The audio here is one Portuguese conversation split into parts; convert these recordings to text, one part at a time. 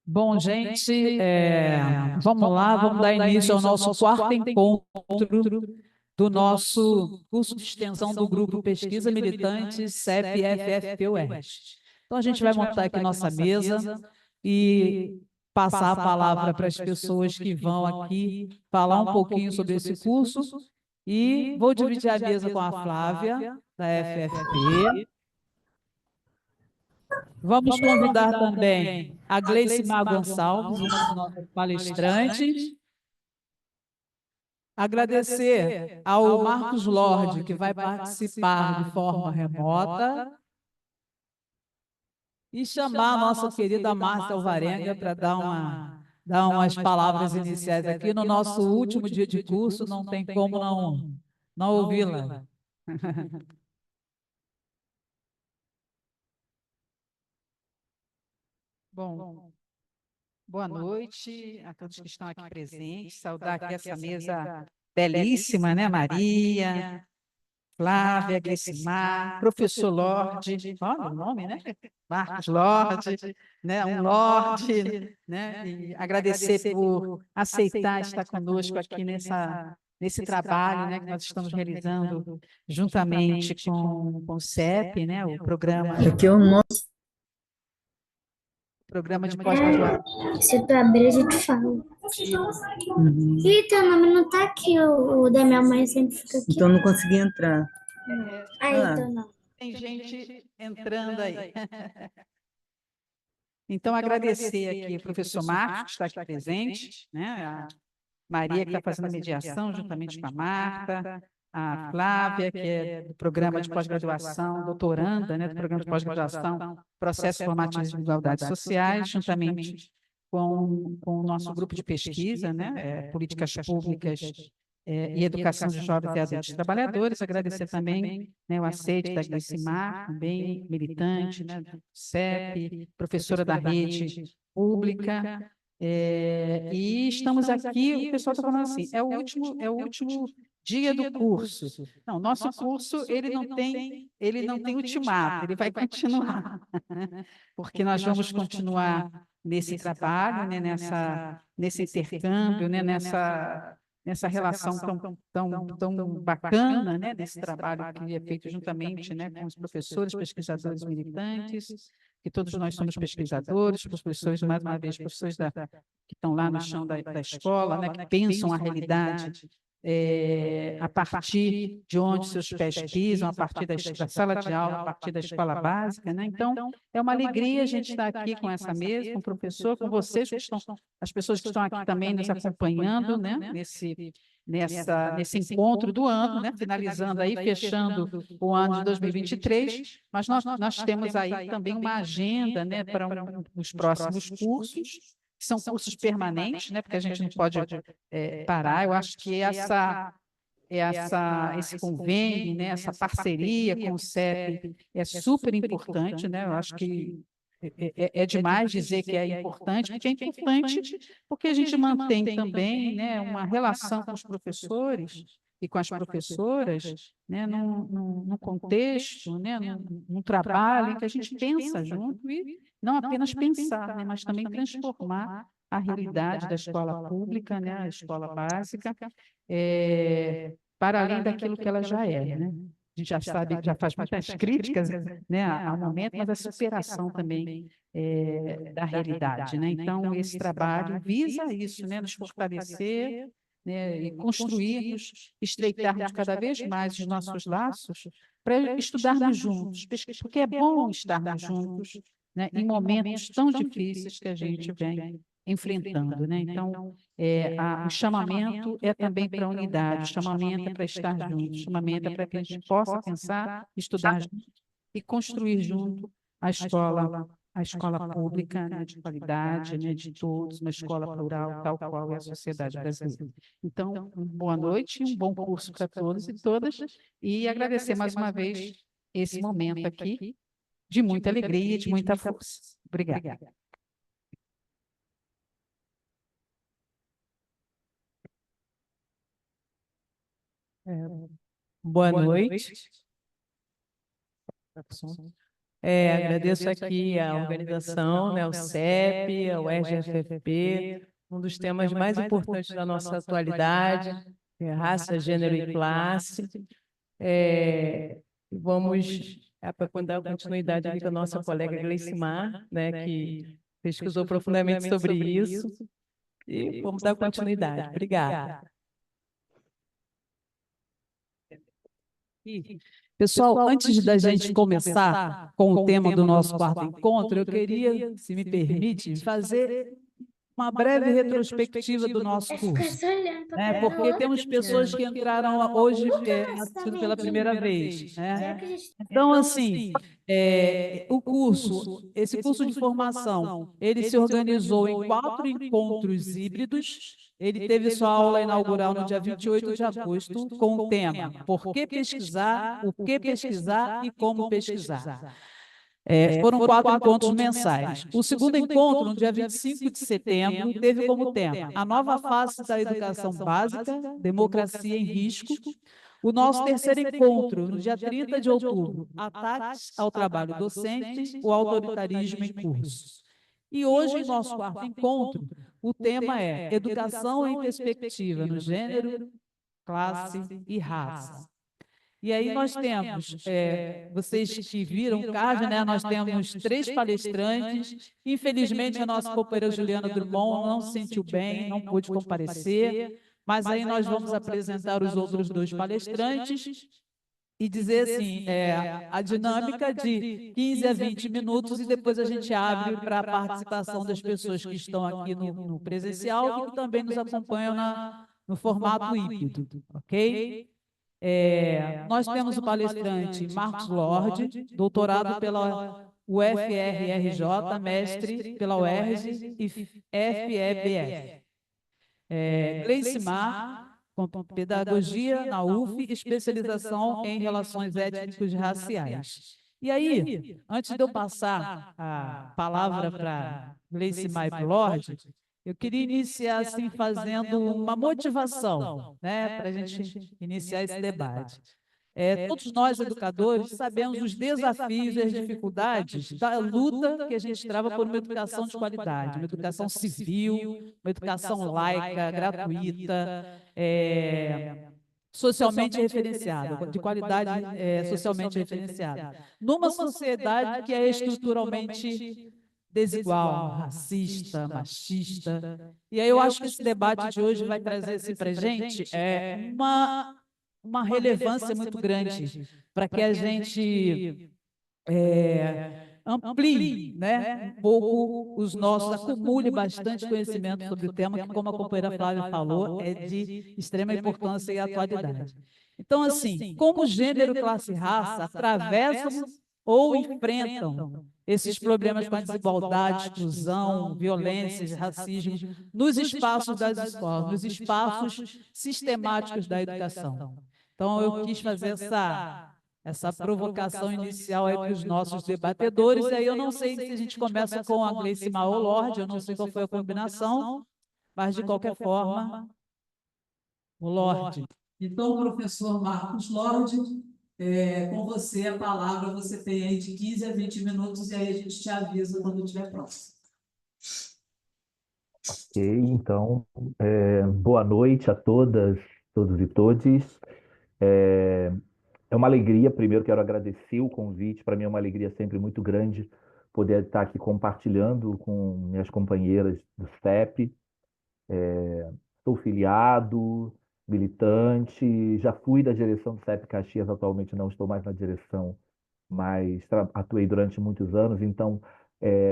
Bom, gente, vamos lá, vamos dar início ao nosso quarto encontro do nosso curso de extensão do Grupo Pesquisa Militante CEP-FFP-UERJ. Então, a gente vai montar aqui nossa mesa e passar a palavra para as pessoas que vão aqui falar um pouquinho sobre esse curso e vou dividir a mesa com a Flávia, da FFP. Vamos convidar também a Gleicimar Gonçalves, uma das nossas palestrantes. Agradecer ao Marcos Lorde, que vai participar de forma remota. E chamar a nossa querida Márcia Alvarenga para dar umas palavras iniciais aqui. No nosso último dia de curso, não tem como não ouvi-la. Bom, boa noite a todos que estão aqui presentes. Saudar aqui essa mesa belíssima, né? Maria, Flávia, Gleicimar, professor Lorde, olha o nome, né? Marcos Lorde, né? Um Lorde, né? E agradecer por aceitar estar conosco aqui nesse trabalho, né? Que nós estamos realizando juntamente com o CEP, né? O programa. Aqui eu não. Programa de pós-graduação. Se tu abrir, a gente fala. Ih, teu nome não tá aqui, o da minha mãe sempre fica aqui. Então não consegui entrar. Aí, teu nome. Tem gente entrando aí. Então, agradecer aqui o professor Marcos, que está aqui presente, né? A Maria, que está fazendo a mediação juntamente com a Marta, a Flávia, que é do programa de pós-graduação, doutoranda, né, do programa de pós-graduação, Processos Formativos de Igualdades Sociais, juntamente com o nosso grupo de pesquisa, né, Políticas Públicas e Educação de Jovens e Adultos Trabalhadores. Agradecer também, né, o aceite da Gleicimar, também militante, né, do CEP, professora da rede pública. E estamos aqui, o pessoal está falando assim, é o último dia do curso. Não, nosso curso ele não tem ultimato, ele vai continuar, porque nós vamos continuar nesse trabalho, né, nesse intercâmbio, né, nessa relação tão bacana, né, nesse trabalho que é feito juntamente, né, com os professores, pesquisadores militantes, que todos nós somos pesquisadores, professores, mais uma vez, professores que estão lá no chão da escola, né, que pensam a realidade a partir de onde seus pés pisam, a partir da sala de aula, a partir da escola básica, né? Então, é uma alegria a gente estar aqui com essa mesa, com o professor, com vocês, que estão, as pessoas que estão aqui também nos acompanhando, né? Nesse encontro do ano, né? Finalizando aí, fechando o ano de 2023, mas nós temos aí também uma agenda, né, para os próximos cursos, que são cursos permanentes, né, porque a gente não pode parar. Eu acho que esse convênio, né, essa parceria com o CEP é super importante, né? Eu acho que é demais dizer que é importante porque a gente mantém também, né, uma relação com os professores e com as professoras, né, num contexto, né, num trabalho em que a gente pensa junto e não apenas pensar, né, mas também transformar a realidade da escola pública, né, a escola básica, para além daquilo que ela já é, né? A gente já sabe, já faz muitas críticas, né, ao momento, mas a superação também da realidade, né? Então, esse trabalho visa isso, né, nos fortalecer, né, e construirmos, estreitarmos cada vez mais os nossos laços para estudarmos juntos, porque é bom estarmos juntos, né, em momentos tão difíceis que a gente vem enfrentando, né? Então, o chamamento é também para a unidade, o chamamento é para estar juntos, o chamamento é para que a gente possa pensar, estudar junto e construir junto a escola pública, né, de qualidade, né, de todos, uma escola plural, tal qual é a sociedade brasileira. Então, boa noite, um bom curso para todos e todas, e agradecer mais uma vez esse momento aqui de muita alegria e de muita força. Obrigada. Boa noite. Agradeço aqui a organização, né, o CEP, o RGFFP, um dos temas mais importantes da nossa atualidade, que é raça, gênero e classe. Vamos para dar continuidade aqui com a nossa colega Gleicimar, né, que pesquisou profundamente sobre isso, e vamos dar continuidade. Obrigada. Pessoal, antes da gente começar com o tema do nosso quarto encontro, eu queria, se me permite, fazer uma breve retrospectiva do nosso Eu fico curso, só olhando para né? cada Porque outra. temos pessoas que entraram hoje assistindo pela primeira vez, né? Então, assim, o curso, esse curso de formação, ele se organizou em 4 encontros híbridos. Ele teve sua aula inaugural no dia 28 de agosto, com o tema Por que pesquisar, o que pesquisar e como pesquisar. Foram 4 encontros mensais. O segundo encontro, no dia 25 de setembro, teve como tema a nova face da educação básica, democracia em risco. O nosso terceiro encontro, no dia 30 de outubro, ataques ao trabalho docente, o autoritarismo em curso. E hoje, em nosso quarto encontro, o tema é Educação em Perspectiva no Gênero, Classe e Raça. E aí nós temos, vocês que viram o card, né, nós temos 3 palestrantes. Infelizmente, a nossa companheira Juliana Drummond não se sentiu bem, não pôde comparecer, mas aí nós vamos apresentar os outros 2 palestrantes e dizer assim, a dinâmica de 15 a 20 minutos e depois a gente abre para a participação das pessoas que estão aqui no presencial e que também nos acompanham no formato híbrido, ok? Nós temos o palestrante Marcos Lorde, doutorado pela UFRRJ, mestre pela UERJ e FEBF. Gleicimar, com pedagogia na UF, especialização em relações étnicas e raciais. E aí, antes de eu passar a palavra para Gleicimar e para o Lorde, eu queria iniciar assim fazendo uma motivação, né, para a gente iniciar esse debate. Todos nós, educadores, sabemos os desafios e as dificuldades da luta que a gente trava por uma educação de qualidade, uma educação civil, uma educação laica, gratuita, socialmente referenciada, de qualidade socialmente referenciada. Numa sociedade que é estruturalmente desigual, racista, machista. E aí eu acho que esse debate de hoje vai trazer assim, para a gente uma relevância muito grande para que a gente amplie, né, um pouco os nossos, acumule bastante conhecimento sobre o tema, que, como a companheira Flávia falou, é de extrema importância e atualidade. Então, assim, como gênero, classe e raça atravessam ou enfrentam esses problemas com a desigualdade, exclusão, violências, racismo, nos espaços das escolas, nos espaços sistemáticos da educação. Então, eu quis fazer essa provocação inicial aí para os nossos debatedores, e aí eu não sei se a gente começa com a Gleicimar ou Lorde, eu não sei qual foi a combinação, mas de qualquer forma, o Lorde. Então, professor Marcos Lorde, com você a palavra, você tem aí de 15 a 20 minutos, e aí a gente te avisa quando estiver próximo. Ok, então, boa noite a todas, todos e todes. É uma alegria, primeiro quero agradecer o convite, para mim é uma alegria sempre muito grande poder estar aqui compartilhando com minhas companheiras do CEP. Sou filiado, militante, já fui da direção do CEP Caxias, atualmente não estou mais na direção, mas atuei durante muitos anos, então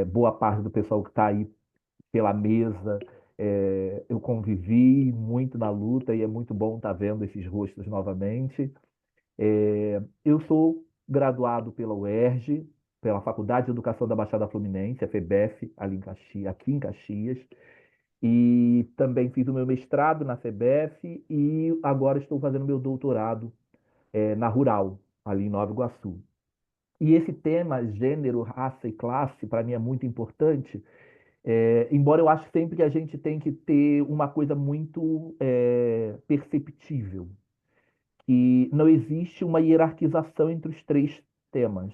boa parte do pessoal que está aí pela mesa, eu convivi muito na luta e é muito bom estar vendo esses rostos novamente. Eu sou graduado pela UERJ, pela Faculdade de Educação da Baixada Fluminense, a FEBEF, ali em Caxias, aqui em Caxias, e também fiz o meu mestrado na FEBEF e agora estou fazendo meu doutorado na Rural, ali em Nova Iguaçu. E esse tema, gênero, raça e classe, para mim é muito importante, embora eu ache sempre que a gente tem que ter uma coisa muito perceptível, que não existe uma hierarquização entre os 3 temas.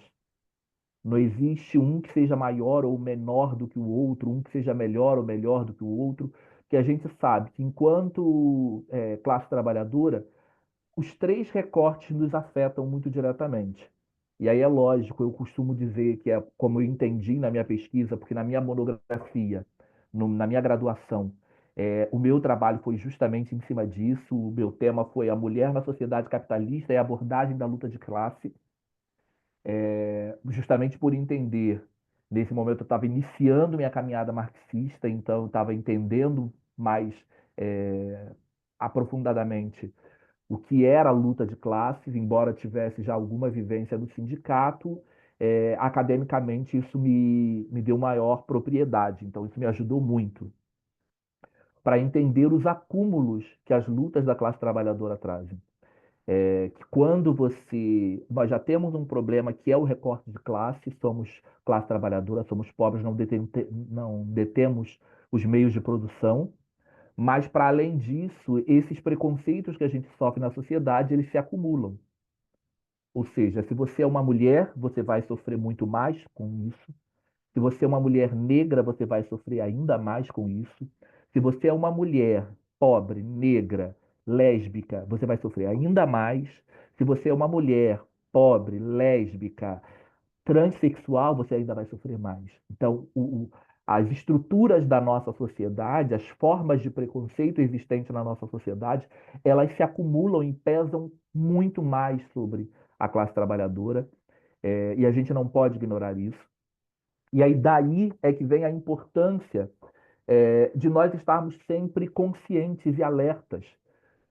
Não existe um que seja maior ou menor do que o outro, um que seja melhor ou melhor do que o outro, que a gente sabe que, enquanto classe trabalhadora, os três recortes nos afetam muito diretamente. E aí é lógico, eu costumo dizer que é como eu entendi na minha pesquisa, porque na minha monografia, na minha graduação, o meu trabalho foi justamente em cima disso. O meu tema foi a mulher na sociedade capitalista e a abordagem da luta de classe, justamente por entender. Nesse momento eu estava iniciando minha caminhada marxista, então eu estava entendendo mais aprofundadamente o que era a luta de classes, embora tivesse já alguma vivência no sindicato. Academicamente isso me deu maior propriedade, então isso me ajudou muito para entender os acúmulos que as lutas da classe trabalhadora trazem. Que quando nós já temos um problema que é o recorte de classe, somos classe trabalhadora, somos pobres, não detemos os meios de produção, mas, para além disso, esses preconceitos que a gente sofre na sociedade, eles se acumulam. Ou seja, se você é uma mulher, você vai sofrer muito mais com isso. Se você é uma mulher negra, você vai sofrer ainda mais com isso. Se você é uma mulher pobre, negra, lésbica, você vai sofrer ainda mais. Se você é uma mulher pobre, lésbica, transexual, você ainda vai sofrer mais. Então, as estruturas da nossa sociedade, as formas de preconceito existentes na nossa sociedade, elas se acumulam e pesam muito mais sobre a classe trabalhadora, e a gente não pode ignorar isso. E aí daí é que vem a importância de nós estarmos sempre conscientes e alertas.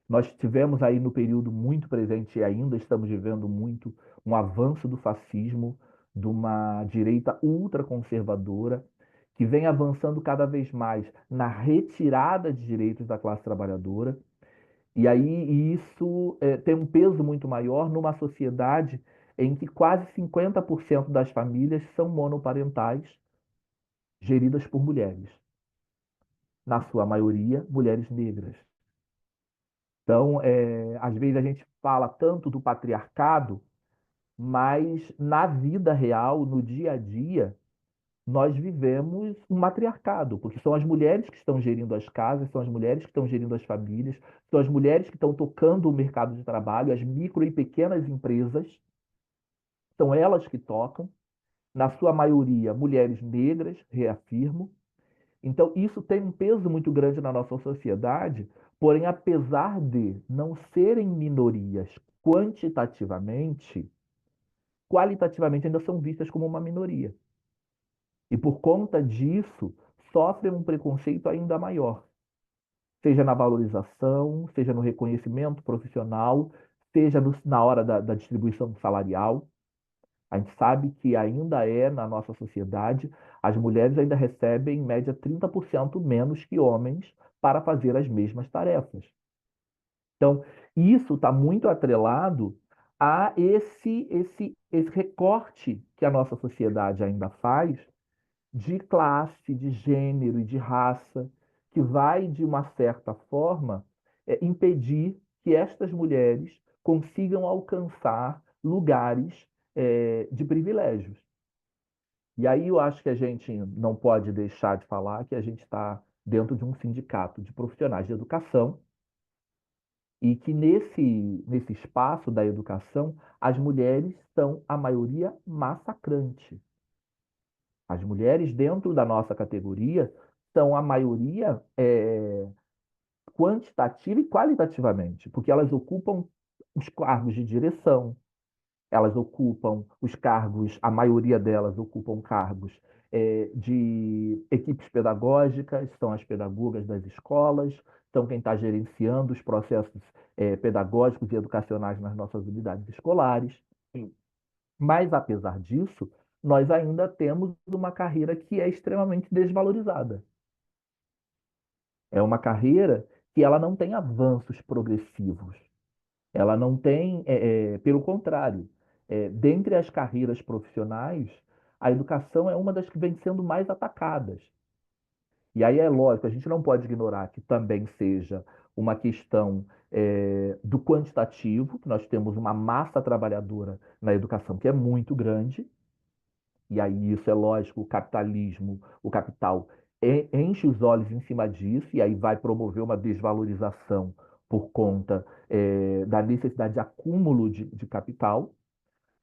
Nós tivemos aí no período muito presente e ainda estamos vivendo muito um avanço do fascismo, de uma direita ultraconservadora, que vem avançando cada vez mais na retirada de direitos da classe trabalhadora. E aí isso tem um peso muito maior numa sociedade em que quase 50% das famílias são monoparentais, geridas por mulheres. Na sua maioria, mulheres negras. Então, às vezes a gente fala tanto do patriarcado, mas na vida real, no dia a dia, nós vivemos um matriarcado, porque são as mulheres que estão gerindo as casas, são as mulheres que estão gerindo as famílias, são as mulheres que estão tocando o mercado de trabalho, as micro e pequenas empresas, são elas que tocam, na sua maioria, mulheres negras, reafirmo. Então, isso tem um peso muito grande na nossa sociedade, porém, apesar de não serem minorias quantitativamente, qualitativamente ainda são vistas como uma minoria. E por conta disso, sofrem um preconceito ainda maior, seja na valorização, seja no reconhecimento profissional, seja na hora da distribuição salarial. A gente sabe que ainda na nossa sociedade, as mulheres ainda recebem, em média, 30% menos que homens para fazer as mesmas tarefas. Então, isso está muito atrelado a esse recorte que a nossa sociedade ainda faz de classe, de gênero e de raça, que vai, de uma certa forma, impedir que estas mulheres consigam alcançar lugares de privilégios. E aí eu acho que a gente não pode deixar de falar que a gente está dentro de um sindicato de profissionais de educação e que nesse espaço da educação as mulheres são a maioria massacrante. As mulheres dentro da nossa categoria são a maioria quantitativa e qualitativamente, porque elas ocupam os cargos de direção, elas ocupam os cargos, a maioria delas ocupam cargos de equipes pedagógicas, são as pedagogas das escolas, são quem está gerenciando os processos pedagógicos e educacionais nas nossas unidades escolares. Mas, apesar disso, nós ainda temos uma carreira que é extremamente desvalorizada. É uma carreira que ela não tem avanços progressivos. Ela não tem, pelo contrário, dentre as carreiras profissionais, a educação é uma das que vem sendo mais atacadas. E aí é lógico, a gente não pode ignorar que também seja uma questão do quantitativo, que nós temos uma massa trabalhadora na educação que é muito grande, E aí isso é lógico, o capitalismo, o capital enche os olhos em cima disso e aí vai promover uma desvalorização por conta da necessidade de acúmulo de capital,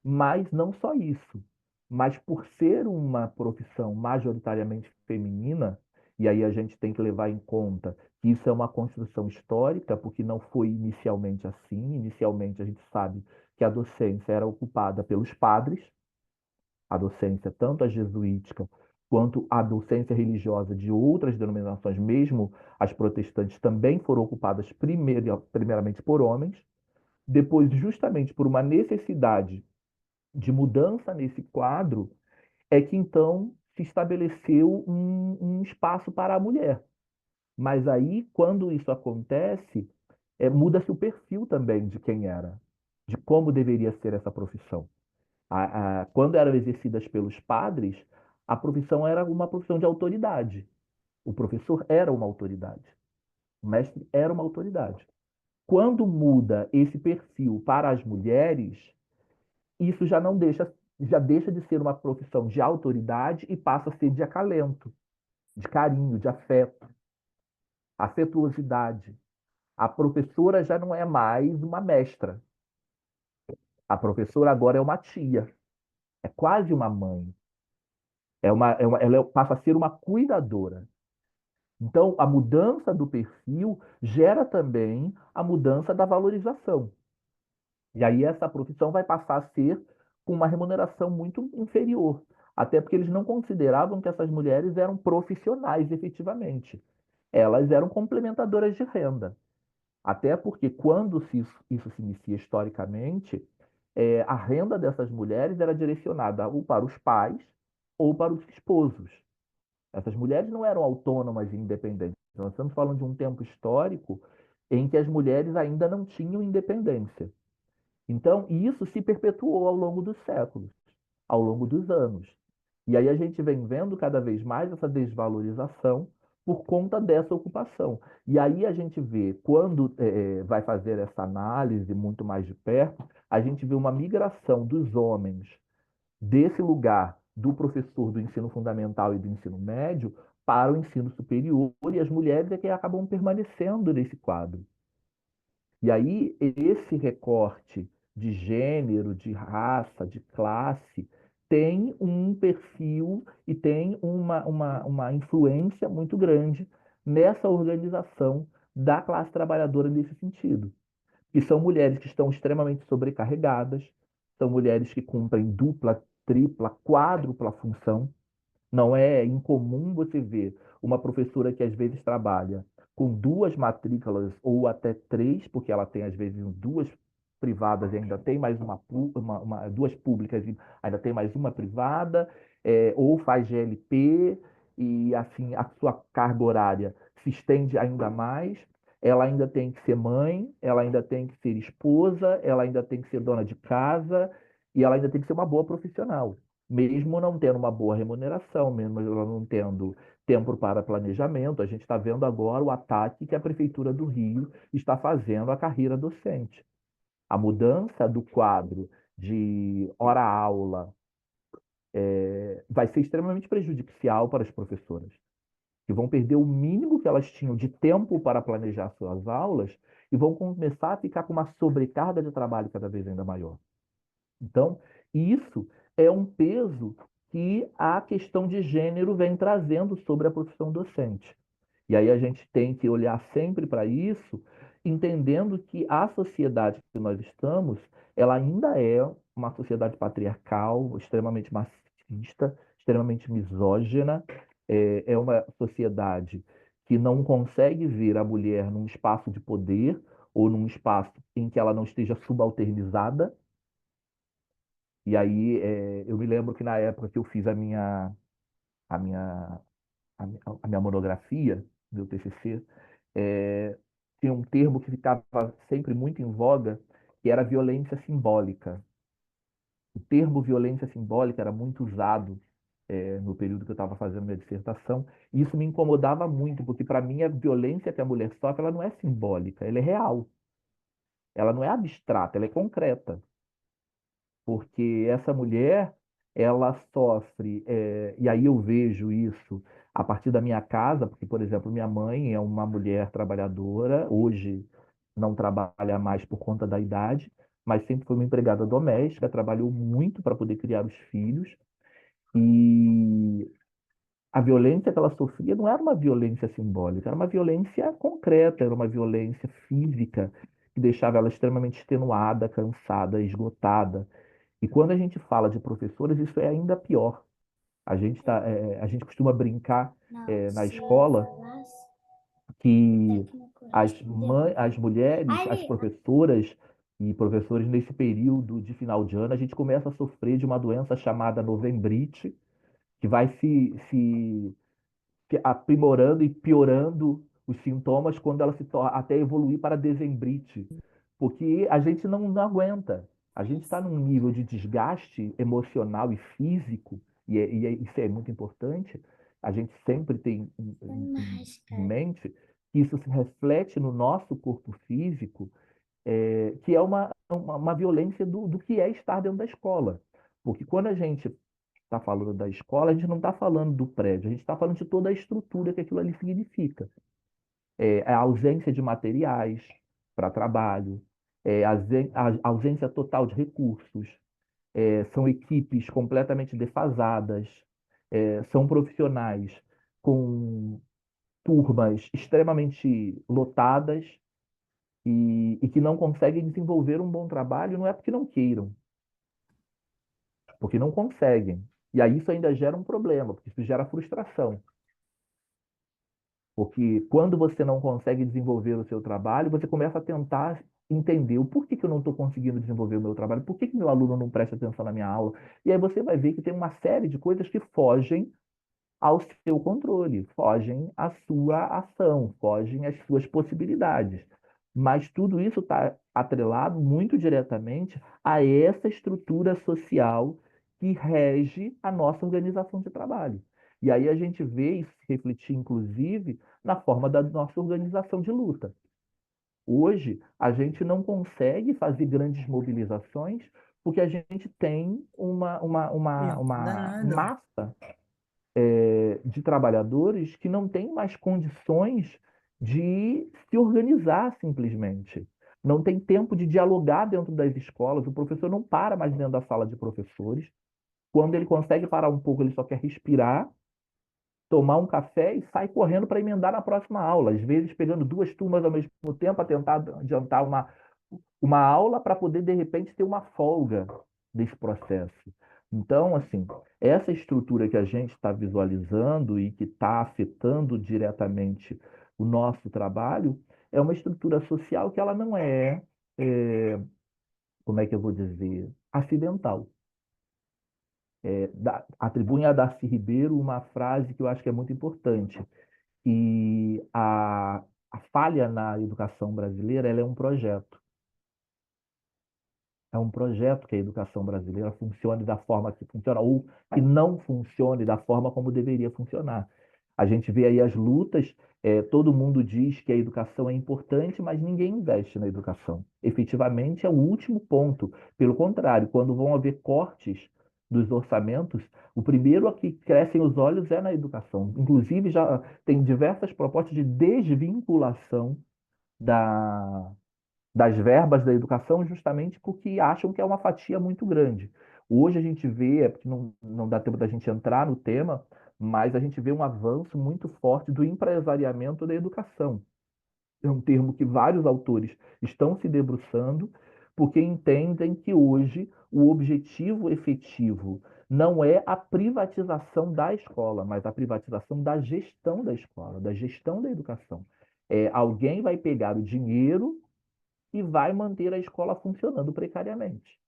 mas não só isso, mas por ser uma profissão majoritariamente feminina, e aí a gente tem que levar em conta que isso é uma construção histórica, porque não foi inicialmente assim. Inicialmente a gente sabe que a docência era ocupada pelos padres, a docência, tanto a jesuítica quanto a docência religiosa de outras denominações, mesmo as protestantes, também foram ocupadas primeiramente por homens. Depois, justamente por uma necessidade de mudança nesse quadro, é que então se estabeleceu um espaço para a mulher. Mas aí, quando isso acontece, muda-se o perfil também de quem era, de como deveria ser essa profissão. Quando eram exercidas pelos padres, a profissão era uma profissão de autoridade. O professor era uma autoridade. O mestre era uma autoridade. Quando muda esse perfil para as mulheres, isso já deixa de ser uma profissão de autoridade e passa a ser de acalento, de carinho, de afeto, afetuosidade. A professora já não é mais uma mestra. A professora agora é uma tia, é quase uma mãe. Ela passa a ser uma cuidadora. Então, a mudança do perfil gera também a mudança da valorização. E aí essa profissão vai passar a ser com uma remuneração muito inferior, até porque eles não consideravam que essas mulheres eram profissionais efetivamente. Elas eram complementadoras de renda. Até porque quando isso se inicia historicamente, a renda dessas mulheres era direcionada ou para os pais ou para os esposos. Essas mulheres não eram autônomas e independentes. Nós estamos falando de um tempo histórico em que as mulheres ainda não tinham independência. Então, isso se perpetuou ao longo dos séculos, ao longo dos anos. E aí a gente vem vendo cada vez mais essa desvalorização por conta dessa ocupação. E aí a gente vê, quando vai fazer essa análise muito mais de perto, a gente vê uma migração dos homens desse lugar do professor do ensino fundamental e do ensino médio para o ensino superior, e as mulheres é que acabam permanecendo nesse quadro. E aí, esse recorte de gênero, de raça, de classe, tem um perfil e tem uma influência muito grande nessa organização da classe trabalhadora nesse sentido. Que são mulheres que estão extremamente sobrecarregadas, são mulheres que cumprem dupla, tripla, quádrupla função. Não é incomum você ver uma professora que às vezes trabalha com duas matrículas ou até três, porque ela tem às vezes duas privadas e ainda tem mais duas públicas e ainda tem mais uma privada, ou faz GLP e assim a sua carga horária se estende ainda mais. Ela ainda tem que ser mãe, ela ainda tem que ser esposa, ela ainda tem que ser dona de casa e ela ainda tem que ser uma boa profissional mesmo não tendo uma boa remuneração, mesmo ela não tendo tempo para planejamento. A gente está vendo agora o ataque que a Prefeitura do Rio está fazendo à carreira docente. A mudança do quadro de hora-aula vai ser extremamente prejudicial para as professoras, que vão perder o mínimo que elas tinham de tempo para planejar suas aulas e vão começar a ficar com uma sobrecarga de trabalho cada vez ainda maior. Então, isso é um peso que a questão de gênero vem trazendo sobre a profissão docente. E aí a gente tem que olhar sempre para isso, entendendo que a sociedade que nós estamos, ela ainda é uma sociedade patriarcal, extremamente machista, extremamente misógina, é uma sociedade que não consegue ver a mulher num espaço de poder ou num espaço em que ela não esteja subalternizada. E aí eu me lembro que na época que eu fiz a minha, a minha monografia, meu TCC, tinha um termo que ficava sempre muito em voga, que era violência simbólica. O termo violência simbólica era muito usado no período que eu estava fazendo minha dissertação, e isso me incomodava muito, porque para mim a violência que a mulher sofre, ela não é simbólica, ela é real. Ela não é abstrata, ela é concreta. Porque essa mulher, ela sofre, e aí eu vejo isso a partir da minha casa, porque, por exemplo, minha mãe é uma mulher trabalhadora, hoje não trabalha mais por conta da idade, mas sempre foi uma empregada doméstica, trabalhou muito para poder criar os filhos, e a violência que ela sofria não era uma violência simbólica, era uma violência concreta, era uma violência física que deixava ela extremamente extenuada, cansada, esgotada. E quando a gente fala de professores, isso é ainda pior. A gente costuma brincar Não, na se eu escola falasse que técnico, as mulheres, as Ali, professoras e professores nesse período de final de ano, a gente começa a sofrer de uma doença chamada novembrite, que vai se aprimorando e piorando os sintomas quando ela se torna até evoluir para dezembrite, porque a gente não aguenta. A gente está num nível de desgaste emocional e físico, isso é muito importante. A gente sempre tem mais, em cara. mente que isso se reflete no nosso corpo físico, que é uma violência do que é estar dentro da escola. Porque quando a gente está falando da escola, a gente não está falando do prédio, a gente está falando de toda a estrutura que aquilo ali significa. A ausência de materiais para trabalho, a ausência total de recursos, são equipes completamente defasadas, são profissionais com turmas extremamente lotadas e que não conseguem desenvolver um bom trabalho, não é porque não queiram, porque não conseguem. E aí isso ainda gera um problema, porque isso gera frustração. Porque quando você não consegue desenvolver o seu trabalho, você começa a tentar entender o porquê que eu não estou conseguindo desenvolver o meu trabalho, por que que meu aluno não presta atenção na minha aula. E aí você vai ver que tem uma série de coisas que fogem ao seu controle, fogem à sua ação, fogem às suas possibilidades. Mas tudo isso está atrelado muito diretamente a essa estrutura social que rege a nossa organização de trabalho. E aí a gente vê isso se refletir, inclusive, na forma da nossa organização de luta. Hoje, a gente não consegue fazer grandes mobilizações porque a gente tem uma Danado. massa de trabalhadores que não têm mais condições de se organizar simplesmente. Não tem tempo de dialogar dentro das escolas, o professor não para mais dentro da sala de professores. Quando ele consegue parar um pouco, ele só quer respirar, tomar um café e sai correndo para emendar na próxima aula, às vezes pegando duas turmas ao mesmo tempo para tentar adiantar uma aula para poder, de repente, ter uma folga desse processo. Então, assim, essa estrutura que a gente está visualizando e que está afetando diretamente o nosso trabalho é uma estrutura social que ela não como é que eu vou dizer, acidental. Atribuem a Darcy Ribeiro uma frase que eu acho que é muito importante, que a falha na educação brasileira ela é um projeto. É um projeto que a educação brasileira funcione da forma que funciona, ou que não funcione da forma como deveria funcionar. A gente vê aí as lutas, todo mundo diz que a educação é importante, mas ninguém investe na educação. Efetivamente, é o último ponto. Pelo contrário, quando vão haver cortes dos orçamentos, o primeiro a que crescem os olhos é na educação. Inclusive, já tem diversas propostas de desvinculação da das verbas da educação justamente porque acham que é uma fatia muito grande. Hoje a gente vê, porque não dá tempo da gente entrar no tema, mas a gente vê um avanço muito forte do empresariamento da educação. É um termo que vários autores estão se debruçando, porque entendem que hoje o objetivo efetivo não é a privatização da escola, mas a privatização da gestão da escola, da gestão da educação. Alguém vai pegar o dinheiro e vai manter a escola funcionando precariamente.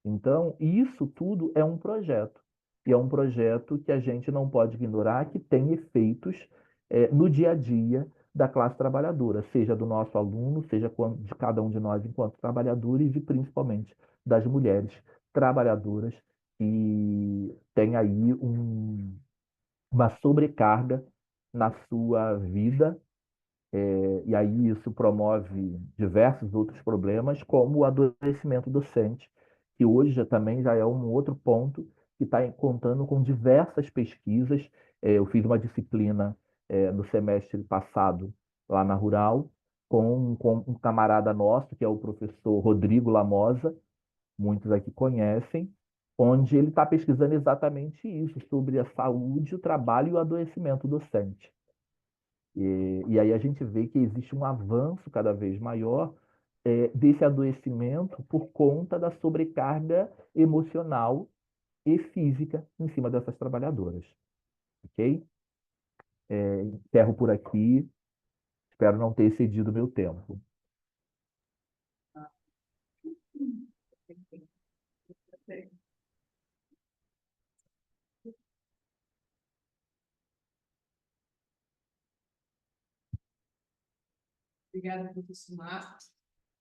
Então, isso tudo é um projeto. E é um projeto que a gente não pode ignorar, que tem efeitos no dia a dia da classe trabalhadora, seja do nosso aluno, seja de cada um de nós enquanto trabalhadores e principalmente das mulheres trabalhadoras que têm aí uma sobrecarga na sua vida e aí isso promove diversos outros problemas, como o adoecimento docente, que hoje também já é um outro ponto que está contando com diversas pesquisas. Eu fiz uma disciplina no semestre passado, lá na Rural, com um camarada nosso, que é o professor Rodrigo Lamosa, muitos aqui conhecem, onde ele está pesquisando exatamente isso, sobre a saúde, o trabalho e o adoecimento docente. E aí a gente vê que existe um avanço cada vez maior desse adoecimento por conta da sobrecarga emocional e física em cima dessas trabalhadoras. Ok? Encerro por aqui. Espero não ter excedido o meu tempo. Obrigada, professor Marcos.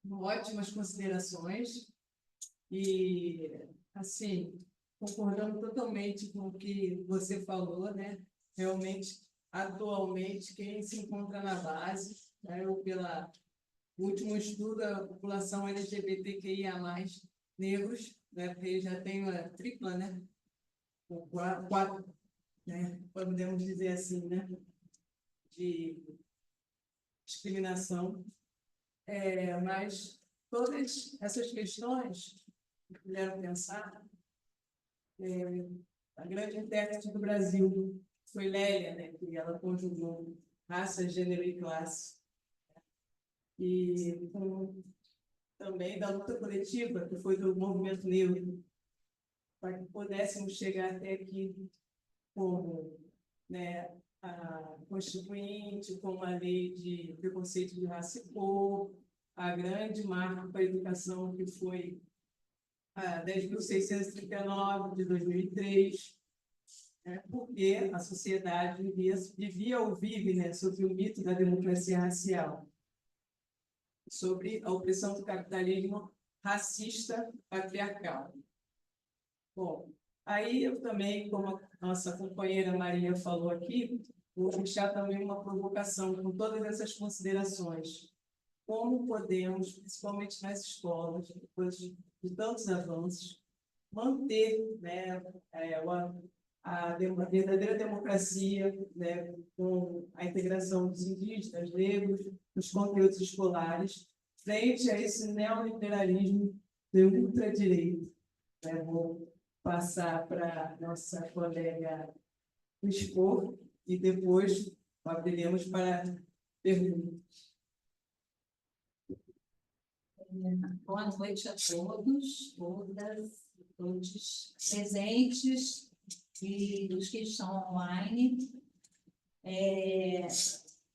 Ótimas considerações. E, assim, concordando totalmente com o que você falou, né? Realmente, atualmente, quem se encontra na base, né, ou pela último estudo da população LGBTQIA+, negros, né, porque já tem uma tripla, né? Ou quatro, né? Podemos dizer assim, né? De discriminação. Mas todas essas questões que puderam pensar, a grande intérprete do Brasil foi Lélia, né, que ela conjugou raça, gênero e classe. E também da luta coletiva, que foi do movimento negro, para que pudéssemos chegar até aqui como, né, a Constituinte, como a lei de preconceito de raça e cor, a grande marca para a educação, que foi a 10.639 de 2003, né, porque a sociedade vivia ou vive, né, sobre o mito da democracia racial, sobre a opressão do capitalismo racista patriarcal. Bom, aí eu também, como a nossa companheira Maria falou aqui, vou deixar também uma provocação com todas essas considerações. Como podemos, principalmente nas escolas, depois de tantos avanços, manter, né, a verdadeira democracia, né, com a integração dos indígenas, negros, nos conteúdos escolares, frente a esse neoliberalismo de ultradireita. Vou passar para a nossa colega expor e depois abriremos para perguntas. Boa noite a todos, todas, todos presentes e os que estão online.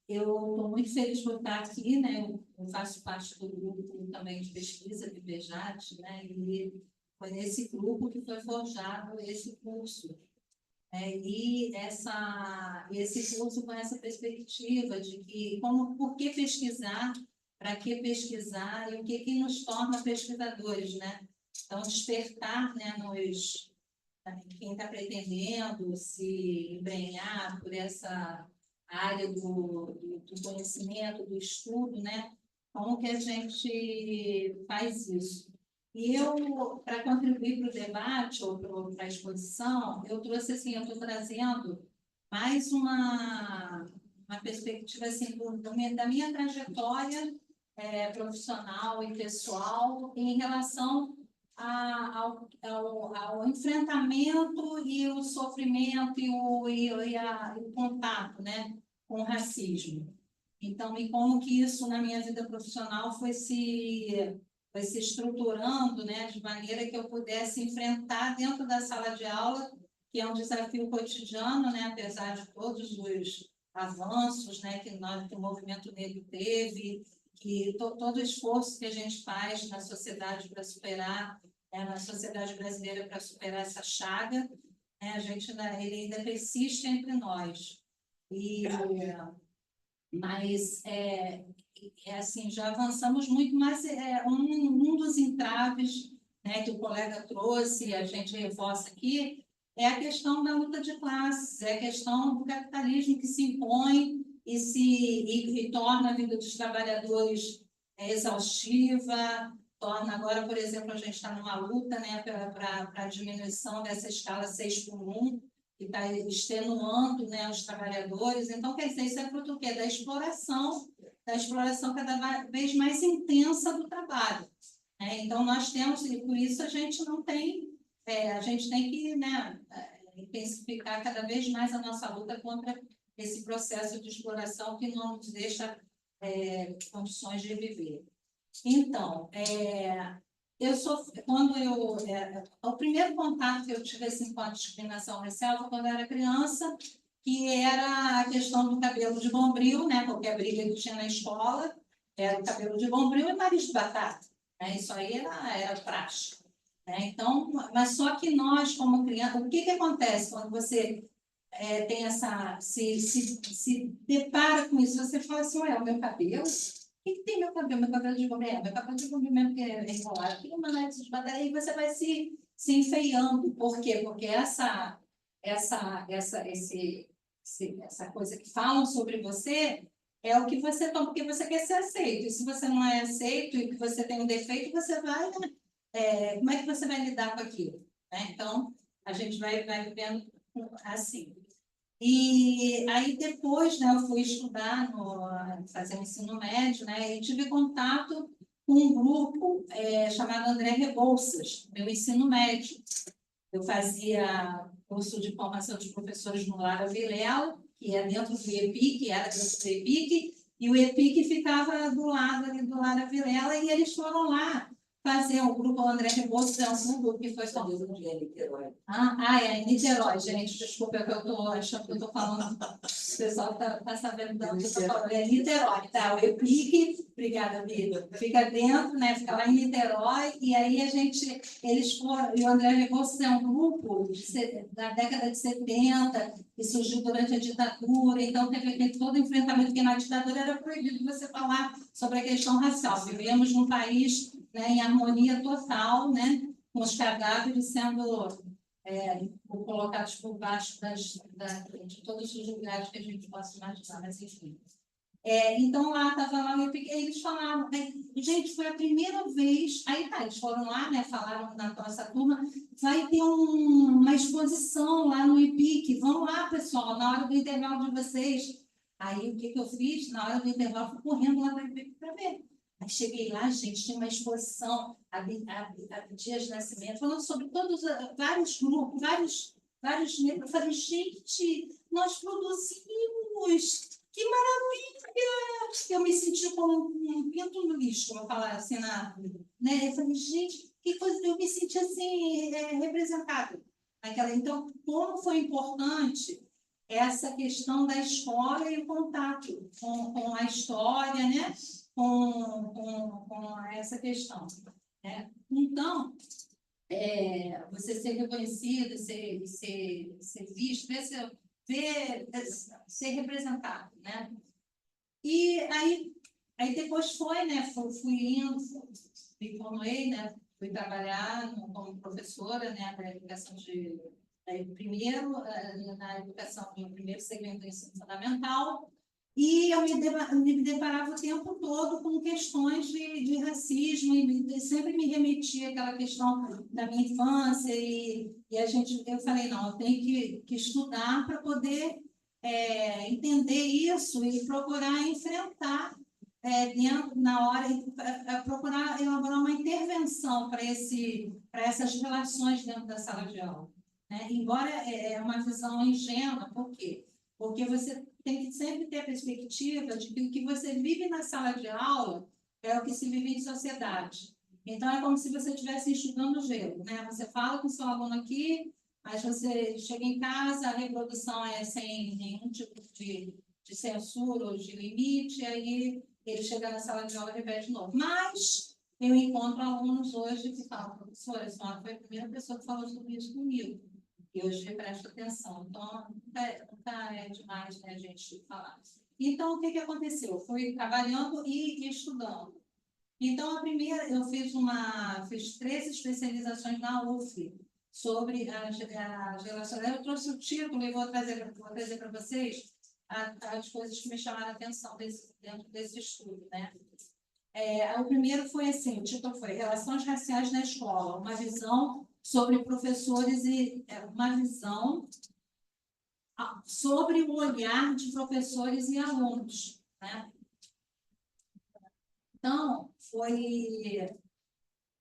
Eu estou muito feliz por estar aqui, né? Eu faço parte do grupo também de pesquisa de PEJAT, né? E foi nesse grupo que foi forjado esse curso. E esse curso com essa perspectiva de que, por que pesquisar, para que pesquisar e o que nos torna pesquisadores, né? Então, despertar, né, quem está pretendendo se embrenhar por essa área do conhecimento, do estudo, né? Como que a gente faz isso? E eu, para contribuir para o debate ou para a exposição, eu trouxe assim, eu estou trazendo mais uma perspectiva assim, da minha trajetória profissional e pessoal em relação ao enfrentamento e o sofrimento e o contato, né, com o racismo. Então, e como que isso na minha vida profissional foi se estruturando, né, de maneira que eu pudesse enfrentar dentro da sala de aula, que é um desafio cotidiano, né, apesar de todos os avanços, né, que o movimento negro teve, que todo o esforço que a gente faz na sociedade para superar, na sociedade brasileira para superar essa chaga, né, ele ainda persiste entre nós. Mas assim, já avançamos muito, mas um dos entraves, né, que o colega trouxe e a gente reforça aqui é a questão da luta de classes, é a questão do capitalismo que se impõe e torna a vida dos trabalhadores exaustiva, torna agora, por exemplo, a gente está numa luta, né, para a diminuição dessa escala 6x1, que está extenuando, né, os trabalhadores. Então, quer dizer, isso é fruto do quê? Da exploração cada vez mais intensa do trabalho. Né? Então, nós temos, e por isso a gente não tem, a gente tem que, né, intensificar cada vez mais a nossa luta contra esse processo de exploração que não nos deixa condições de viver. Então, o primeiro contato que eu tive assim, com a discriminação racial foi quando eu era criança, que era a questão do cabelo de bombril, né? Qualquer briga que tinha na escola era o cabelo de bombril e nariz de batata. Né? Isso aí era praxe. Né? Então, mas só que nós, como criança, o que acontece quando você tem se depara com isso? Você fala assim, ué, o meu cabelo... O que tem meu cabelo? Meu cabelo de bombril? Meu cabelo de bombril mesmo que é enrolado. Aqui uma nariz de batata, aí você vai se enfeiando. Por quê? Porque essa coisa que falam sobre você é o que você toma, porque você quer ser aceito. E se você não é aceito e que você tem um defeito, você vai... como é que você vai lidar com aquilo? Né? Então, a gente vai vivendo assim. E aí depois, né, eu fui estudar, fazer o ensino médio, né, e tive contato com um grupo chamado André Rebouças, meu ensino médio. Eu fazia curso de formação de professores no Lara Vilela, que é dentro do EPIC, era dentro do EPIC, e o EPIC ficava do lado ali do Lara Vilela, e eles foram lá fazer o grupo André Rebouças, é um grupo que foi só... Niterói. Em Niterói, gente, desculpa, é que eu estou achando que eu estou falando, o pessoal está sabendo do que eu estou falando, é Niterói, tá? O EPIC, obrigada, amiga, fica dentro, né, fica lá em Niterói, e aí eles foram, e o André Rebouças é um grupo da década de 70, que surgiu durante a ditadura, então teve todo o enfrentamento, porque na ditadura era proibido você falar sobre a questão racial. Vivemos num país, né, em harmonia total, né, com os cadáveres sendo colocados por baixo de todos os lugares que a gente possa imaginar, mas enfim. Então, estava lá, eles falaram, gente, foi a primeira vez, eles foram lá, né, falaram na nossa turma, vai ter uma exposição lá no IPIC, vão lá, pessoal, na hora do intervalo de vocês. Aí, o que eu fiz? Na hora do intervalo, fui correndo lá para o IPIC para ver. Aí cheguei lá, gente, tinha uma exposição, a Dias de Nascimento, falando sobre vários grupos, vários negros. Eu falei, gente, nós produzimos, que maravilha! Eu me senti como um pinto no lixo, como eu falar assim, né? Eu falei, gente, que coisa, eu me senti assim, representada. Então, como foi importante essa questão da escola e o contato com a história, né? Com essa questão. Né? Então, você ser reconhecido, ser visto, ser representado. Né? E aí depois né? Fui indo, me formei, né? Fui trabalhar como professora, né? Da educação primeiro, na educação no primeiro segmento do ensino fundamental. E eu me deparava o tempo todo com questões de racismo, e sempre me remetia àquela questão da minha infância, e eu falei, não, eu tenho que estudar para poder entender isso e procurar enfrentar na hora, procurar elaborar uma intervenção para essas relações dentro da sala de aula. Né? Embora é uma visão ingênua, por quê? Porque você tem que sempre ter a perspectiva de que o que você vive na sala de aula é o que se vive em sociedade. Então, é como se você estivesse enxugando gelo, né? Você fala com o seu aluno aqui, mas você chega em casa, a reprodução é sem nenhum tipo de censura ou de limite, aí ele chega na sala de aula e repete de novo. Mas eu encontro alunos hoje que falam, professora, a senhora foi a primeira pessoa que falou sobre isso comigo. E hoje eu presto atenção. Então, nunca é demais, né, a gente falar. Então, o que aconteceu? Eu fui trabalhando e estudando. Então, eu fiz 3 especializações na UF sobre as relações. Eu trouxe o título e vou trazer para vocês as coisas que me chamaram a atenção dentro desse estudo, né? O primeiro foi assim, o título foi Relações Raciais na Escola, uma visão sobre professores e uma visão sobre o olhar de professores e alunos, né? Então, foi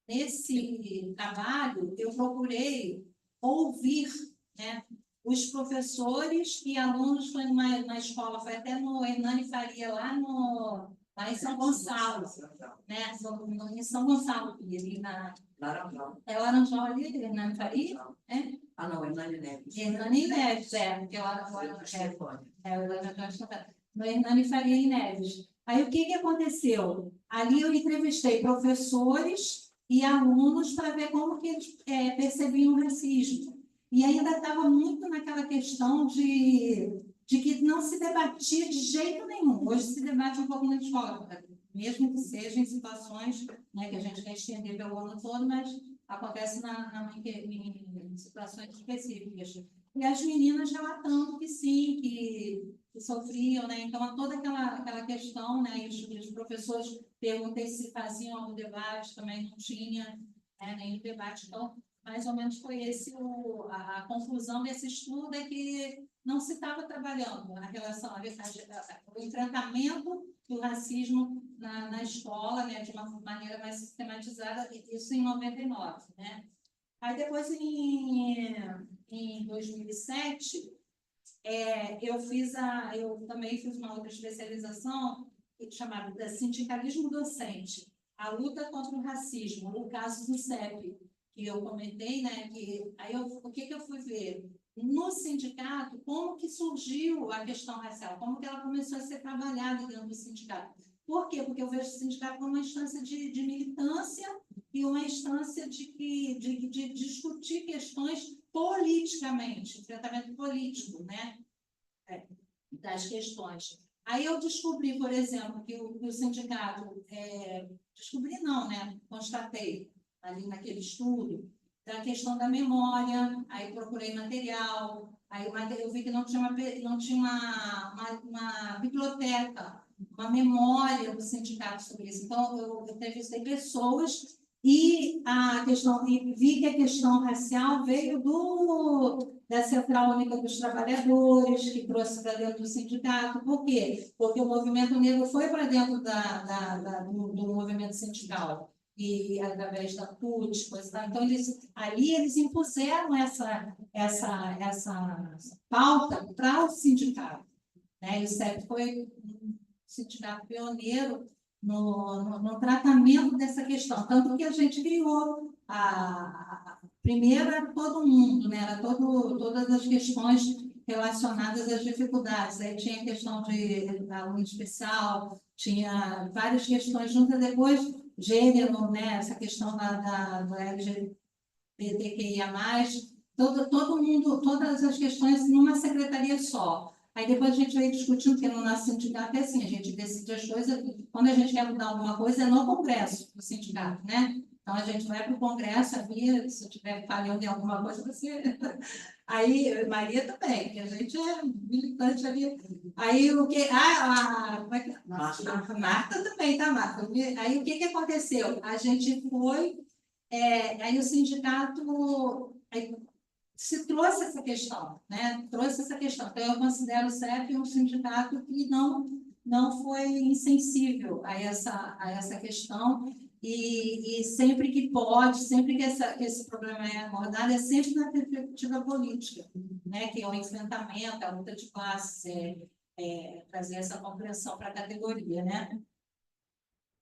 nesse trabalho, eu procurei ouvir, né, os professores e alunos. Foi na escola, foi até no Hernani Faria, lá em São Gonçalo, né? Em São Gonçalo, ali na Laranjal. É Laranjal ali, Hernani Faria? Ah, não, Hernani Neves. Hernani Neves, porque lá no Hernani Faria e Neves. Aí o que aconteceu? Ali eu entrevistei professores e alunos para ver como que eles percebiam o racismo. E ainda estava muito naquela questão de que não se debatia de jeito nenhum. Hoje se debate um pouco na escola, mesmo que seja em situações, né, que a gente quer estender pelo ano todo, mas acontece em situações específicas. E as meninas relatando que sim, que sofriam, né? Então, toda aquela questão, né? E os professores perguntei se faziam algum debate, também não tinha, né, nenhum debate. Então, mais ou menos foi a conclusão desse estudo, é que não se estava trabalhando a relação, o enfrentamento do racismo na escola, né, de uma maneira mais sistematizada, isso em 99, né? Aí depois, em 2007, eu também fiz uma outra especialização chamada Sindicalismo Docente, a luta contra o racismo, o caso do CEP, que eu comentei, né? O que eu fui ver? No sindicato, como que surgiu a questão racial, como que ela começou a ser trabalhada dentro do sindicato. Por quê? Porque eu vejo o sindicato como uma instância de militância e uma instância de discutir questões politicamente, tratamento político, né? Das questões. Aí eu descobri, por exemplo, que o sindicato, descobri não, né? Constatei ali naquele estudo, da questão da memória, aí procurei material, aí eu vi que não tinha uma biblioteca, uma memória do sindicato sobre isso. Então, eu entrevistei pessoas e vi que a questão racial veio da Central Única dos Trabalhadores, que trouxe para dentro do sindicato. Por quê? Porque o movimento negro foi para dentro do movimento sindical, e através da CUT, coisa tal. Então, eles impuseram essa pauta para o sindicato, né? E o CEP foi um sindicato pioneiro no tratamento dessa questão. Tanto que a gente criou primeiro era todo mundo, né? Era todas as questões relacionadas às dificuldades. Aí tinha a questão de aluno especial, tinha várias questões juntas. Depois, gênero, né? Essa questão do LGBTQIA+, todo mundo, todas as questões numa secretaria só. Aí depois a gente veio discutindo, porque no nosso sindicato é assim, a gente decide as coisas, quando a gente quer mudar alguma coisa, é no congresso do sindicato, né? Então, a gente vai para o congresso, se eu estiver falhando em alguma coisa, você... Aí, Maria também, porque a gente é militante ali. Aí, o que... como é que... Marta também, tá, Marta? Aí, o que aconteceu? A gente foi... aí, o sindicato... se trouxe essa questão, né? Trouxe essa questão. Então, eu considero o CEP um sindicato que não foi insensível a essa questão, e sempre que pode, sempre que esse problema é abordado, é sempre na perspectiva política, né? Que é o enfrentamento, a luta de classes, trazer essa compreensão para a categoria, né?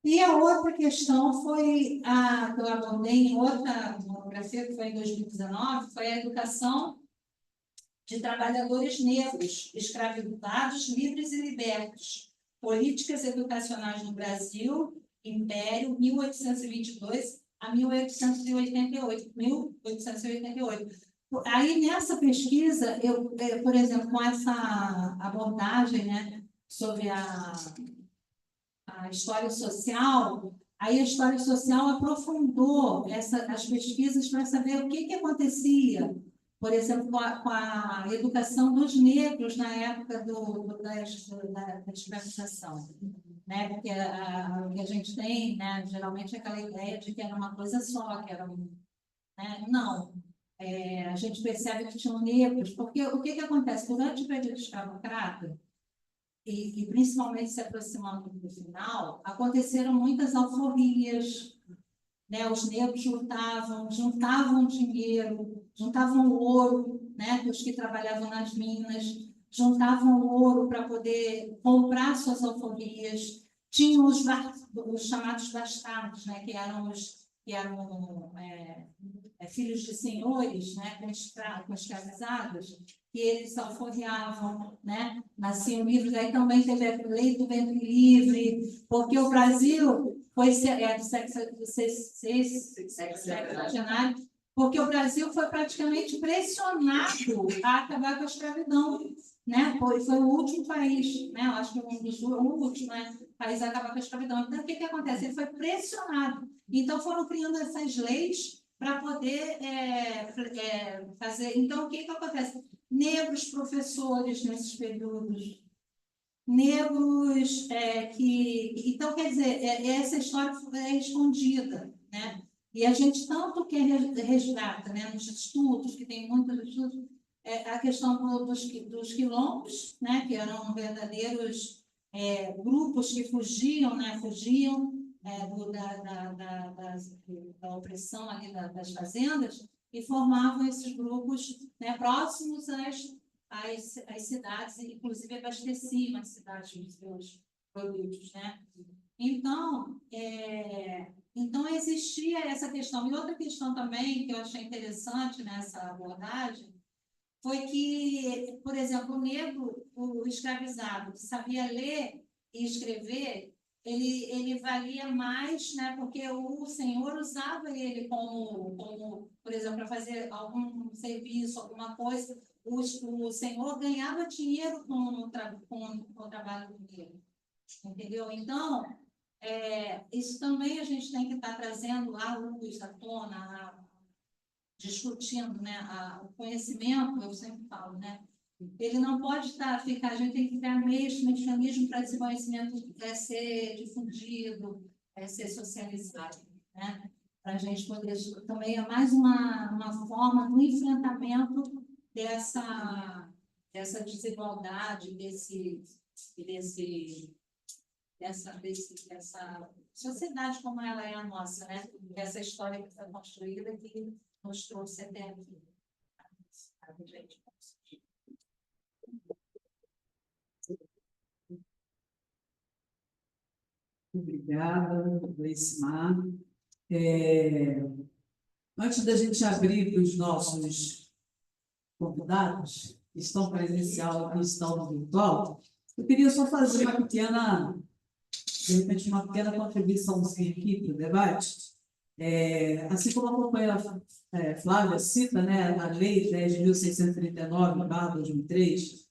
E a outra questão foi que eu abordei em outra monografia, que foi em 2019, foi a educação de trabalhadores negros, escravizados, livres e libertos, políticas educacionais no Brasil, Império, 1822 a 1888. Aí, nessa pesquisa, por exemplo, com essa abordagem, né, sobre a história social, aí a história social aprofundou as pesquisas para saber o que acontecia, por exemplo, com a educação dos negros na época da escravização. né? Porque o que a gente tem, né, geralmente é aquela ideia de que era uma coisa só, que era né? Não. A gente percebe que tinham negros, porque o que acontece? Durante o período escravocrata, e principalmente se aproximando do final, aconteceram muitas alforrias, né? Os negros juntavam dinheiro, juntavam ouro, né? Os que trabalhavam nas minas, juntavam ouro para poder comprar suas alforrias. Tinham os chamados bastardos, né? Que eram filhos de senhores, né? Com escravizados, que eles alforriavam, né? Nasciam livres. Aí também teve a lei do ventre livre, porque o Brasil foi do sexagenário, porque o Brasil foi praticamente pressionado a acabar com a escravidão, né? Foi o último país, né? Eu acho que o último, né, país a acabar com a escravidão. Então, o que acontece? Ele foi pressionado. Então, foram criando essas leis para poder fazer. Então, o que acontece? Negros professores nesses períodos, negros Então, quer dizer, essa história é escondida, né? E a gente tanto que resgata, né, nos estudos, que tem muitos estudos, a questão dos quilombos, né, que eram verdadeiros grupos que fugiam, né, da opressão ali das fazendas e formavam esses grupos, né, próximos às cidades, inclusive abasteciam as cidades dos seus produtos, né? Então, existia essa questão. E outra questão também que eu achei interessante nessa abordagem foi que, por exemplo, o negro, o escravizado, que sabia ler e escrever, ele valia mais, né? Porque o senhor usava ele como por exemplo, para fazer algum serviço, alguma coisa. O senhor ganhava dinheiro com o trabalho do negro, entendeu? Então, isso também a gente tem que estar trazendo à luz, à tona, discutindo, né? O conhecimento, eu sempre falo, né? Ele não pode ficar, a gente tem que criar mecanismo para esse conhecimento ser difundido, ser socializado, né? Para a gente poder, também é mais uma forma do enfrentamento dessa desigualdade, dessa sociedade como ela é a nossa, né? Essa história que foi construída que nos trouxe até aqui. Gente. Obrigada, Gleicimar. Antes da gente abrir para os nossos convidados, que estão presencial e estão virtual, eu queria só fazer de repente, uma pequena contribuiçãozinha aqui para o debate. Assim como a companheira Flávia cita, né, a Lei 10.639/2003,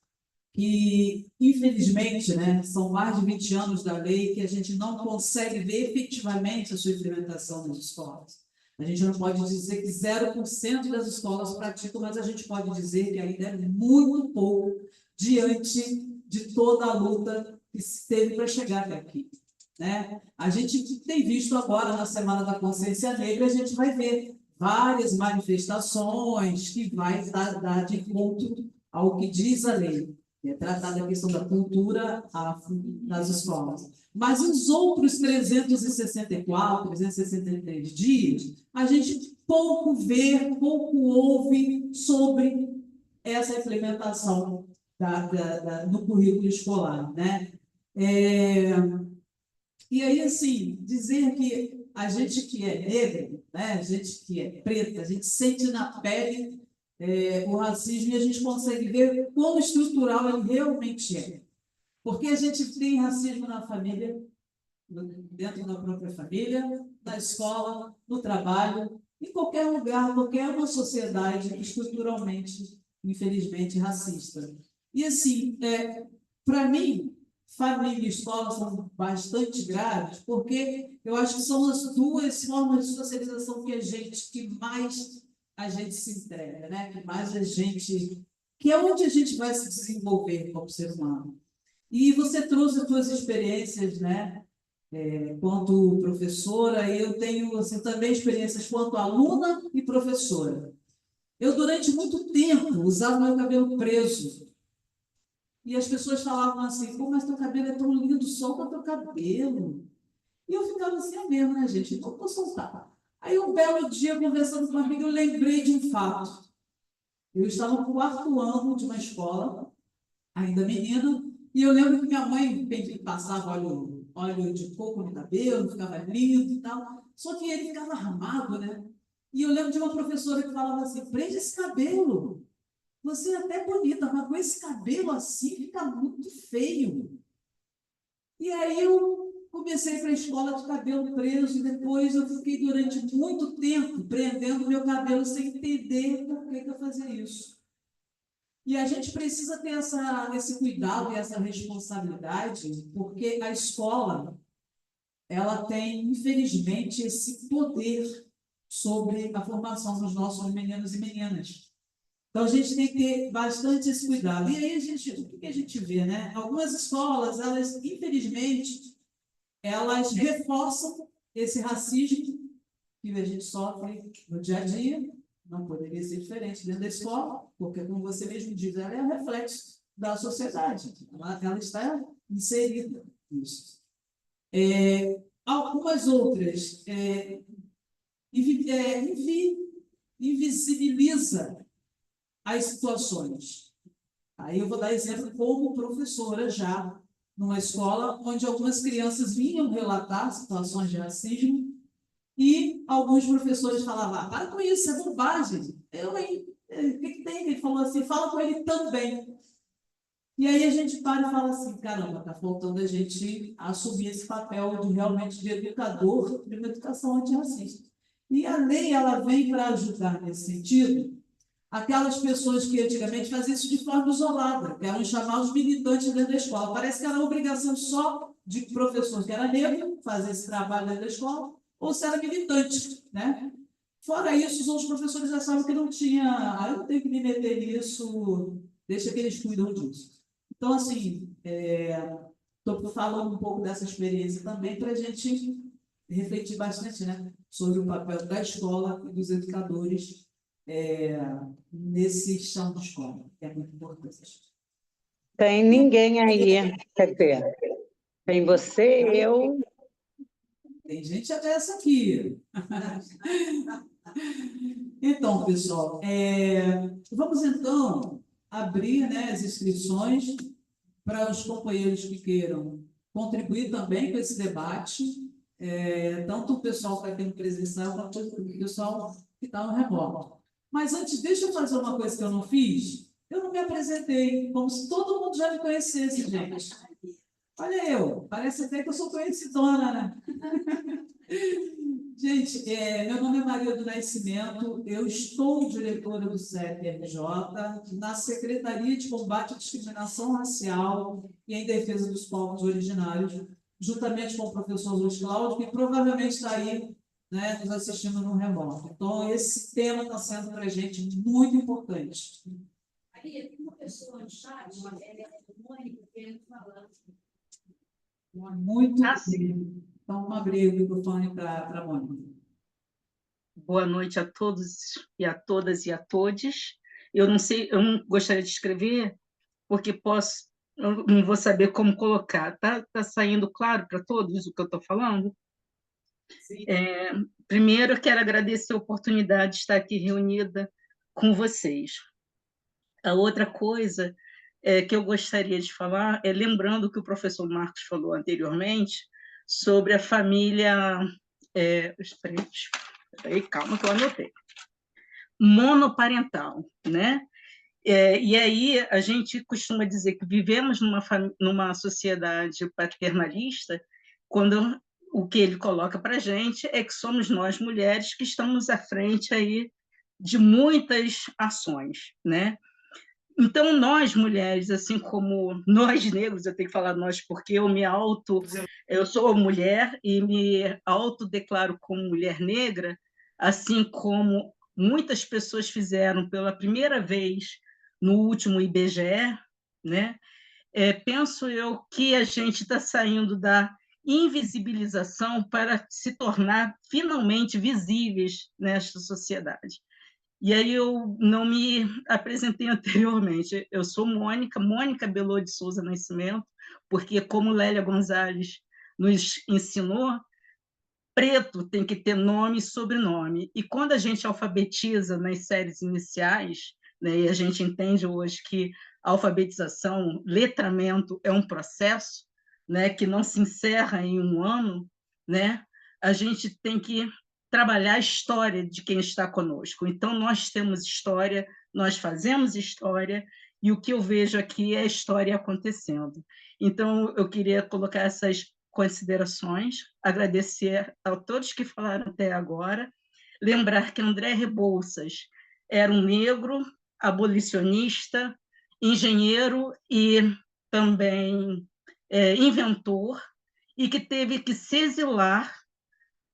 que, infelizmente, né, são mais de 20 anos da lei que a gente não consegue ver efetivamente a sua implementação nas escolas. A gente não pode dizer que 0% das escolas praticam, mas a gente pode dizer que ainda é muito pouco diante de toda a luta que se teve para chegar até aqui, né? A gente tem visto agora, na Semana da Consciência Negra, a gente vai ver várias manifestações que vai dar de encontro ao que diz a lei. Tratar da questão da cultura nas escolas. Mas os outros 363 dias, a gente pouco vê, pouco ouve sobre essa implementação do currículo escolar, né? E aí, assim, dizer que a gente que é negra, né, a gente que é preta, a gente sente na pele o racismo e a gente consegue ver quão estrutural ele realmente é. Porque a gente tem racismo na família, dentro da própria família, na escola, no trabalho, em qualquer lugar, qualquer uma sociedade estruturalmente, infelizmente, racista. E, assim, para mim, família e escola são bastante graves, porque eu acho que são as duas formas de socialização que mais a gente se entrega, né? Que é onde a gente vai se desenvolver como ser humano. E você trouxe as suas experiências, né? Quanto professora, e eu tenho assim, também experiências quanto aluna e professora. Eu, durante muito tempo, usava meu cabelo preso. E as pessoas falavam assim, pô, mas teu cabelo é tão lindo, solta teu cabelo. E eu ficava assim, é mesmo, né, gente? Então, vou soltar. Aí, um belo dia, conversando com uma amiga, eu lembrei de um fato. Eu estava no 4º ano de uma escola, ainda menina, e eu lembro que minha mãe passava óleo de coco no cabelo, ficava lindo e tal, só que ele ficava armado, né? E eu lembro de uma professora que falava assim, prende esse cabelo, você é até bonita, mas com esse cabelo assim fica muito feio. E aí eu comecei para a escola de cabelo preso, e depois eu fiquei durante muito tempo prendendo meu cabelo sem entender por que eu fazia isso. E a gente precisa ter esse cuidado e essa responsabilidade, porque a escola, ela tem, infelizmente, esse poder sobre a formação dos nossos meninos e meninas. Então, a gente tem que ter bastante esse cuidado. E aí, o que a gente vê, né? Algumas escolas, elas, infelizmente, elas reforçam esse racismo que a gente sofre no dia a dia. Não poderia ser diferente dentro da escola, porque, como você mesmo diz, ela é um reflexo da sociedade. Ela está inserida nisso. Algumas outras invisibiliza as situações. Aí eu vou dar exemplo como professora já, numa escola onde algumas crianças vinham relatar situações de racismo e alguns professores falavam, para com isso, é bobagem. O que tem? Ele falou assim, fala com ele também. E aí a gente para e fala assim, caramba, está faltando a gente assumir esse papel realmente de educador de uma educação antirracista. E a lei, ela vem para ajudar nesse sentido aquelas pessoas que antigamente faziam isso de forma isolada, que eram chamar os militantes dentro da escola. Parece que era uma obrigação só de professor que era negro fazer esse trabalho dentro da escola, ou se era militante, né? Fora isso, os outros professores achavam que não tinha, eu não tenho que me meter nisso, deixa que eles cuidam disso. Então, assim, estou falando um pouco dessa experiência também para a gente refletir bastante, né, sobre o papel da escola e dos educadores nesse chão de escola, que é muito importante. Tem ninguém aí, quer dizer, tem você, eu. Tem gente até essa aqui. Então, pessoal, vamos então abrir, né, as inscrições para os companheiros que queiram contribuir também com esse debate, tanto o pessoal que está aqui no presencial quanto o pessoal que está no remoto. Mas antes, deixa eu fazer uma coisa que eu não fiz. Eu não me apresentei, como se todo mundo já me conhecesse, gente. Olha eu, parece até que eu sou conhecidona, né? Gente, meu nome é Maria do Nascimento, eu estou diretora do CEP-RJ, na Secretaria de Combate à Discriminação Racial e em Defesa dos Povos Originários, juntamente com o professor Luiz Cláudio, que provavelmente está aí, né, nos assistindo no remoto. Então, esse tema está sendo para a gente muito importante. Aí, tem uma pessoa no chat, Mônica, querendo falar. Muito bem. Então, abrir o microfone para a Mônica. Boa noite a todos e a todas e a todes. Eu não sei, eu não gostaria de escrever, porque eu não vou saber como colocar. Tá saindo claro para todos o que eu estou falando? Primeiro, eu quero agradecer a oportunidade de estar aqui reunida com vocês. A outra coisa que eu gostaria de falar é, lembrando o que o professor Marcos falou anteriormente, sobre a família... calma que eu anotei. Monoparental, né? E aí a gente costuma dizer que vivemos numa sociedade paternalista, quando o que ele coloca para a gente é que somos nós, mulheres, que estamos à frente aí de muitas ações, né? Então, nós, mulheres, assim como nós, negros, eu tenho que falar nós porque eu sou mulher e me autodeclaro como mulher negra, assim como muitas pessoas fizeram pela primeira vez no último IBGE, né? penso eu que a gente está saindo da invisibilização para se tornar finalmente visíveis nesta sociedade. E aí eu não me apresentei anteriormente. Eu sou Mônica Belô de Souza Nascimento, porque, como Lélia Gonzalez nos ensinou, preto tem que ter nome e sobrenome. E quando a gente alfabetiza nas séries iniciais, né, e a gente entende hoje que a alfabetização, letramento é um processo, né, que não se encerra em um ano, né, a gente tem que trabalhar a história de quem está conosco. Então, nós temos história, nós fazemos história, e o que eu vejo aqui é a história acontecendo. Então, eu queria colocar essas considerações, agradecer a todos que falaram até agora, lembrar que André Rebouças era um negro, abolicionista, engenheiro e também inventor, e que teve que se exilar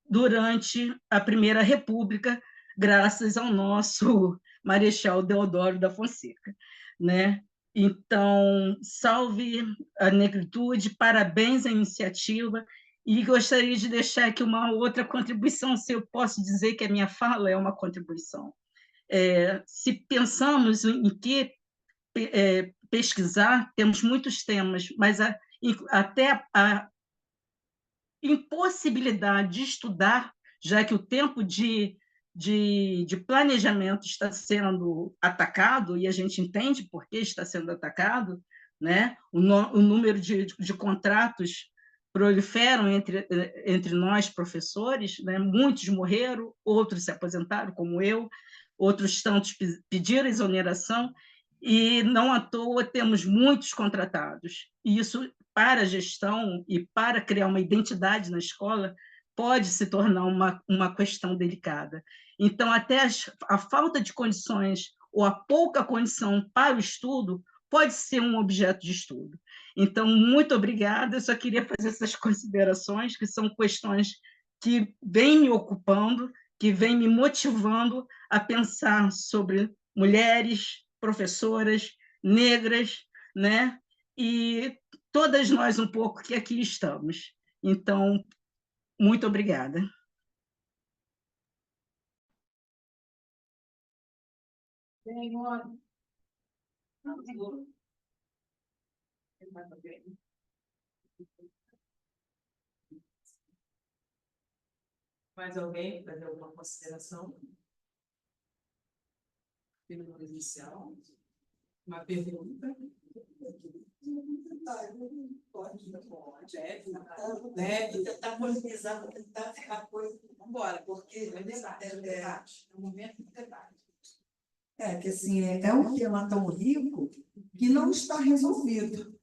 durante a Primeira República, graças ao nosso Marechal Deodoro da Fonseca, né? Então, salve a negritude, parabéns à iniciativa, e gostaria de deixar aqui uma outra contribuição, se eu posso dizer que a minha fala é uma contribuição. Se pensamos em que pesquisar, temos muitos temas, mas até a impossibilidade de estudar, já que o tempo de planejamento está sendo atacado, e a gente entende por que está sendo atacado, né? O número de contratos proliferam entre nós, professores, né? Muitos morreram, outros se aposentaram, como eu, outros tantos pediram exoneração, e não à toa temos muitos contratados. E isso, para a gestão e para criar uma identidade na escola, pode se tornar uma questão delicada. Então, até a falta de condições ou a pouca condição para o estudo pode ser um objeto de estudo. Então, muito obrigada. Eu só queria fazer essas considerações, que são questões que vêm me ocupando, que vêm me motivando a pensar sobre mulheres, professoras, negras, né? E todas nós um pouco que aqui estamos. Então, muito obrigada. Mais alguém fazer alguma consideração? Pergunta inicial? Uma pergunta? Pode. Deve tentar politizar, vou tentar ficar coisa. Vamos embora, porque é um momento de debate. Que assim, é um tema tão rico que não está resolvido.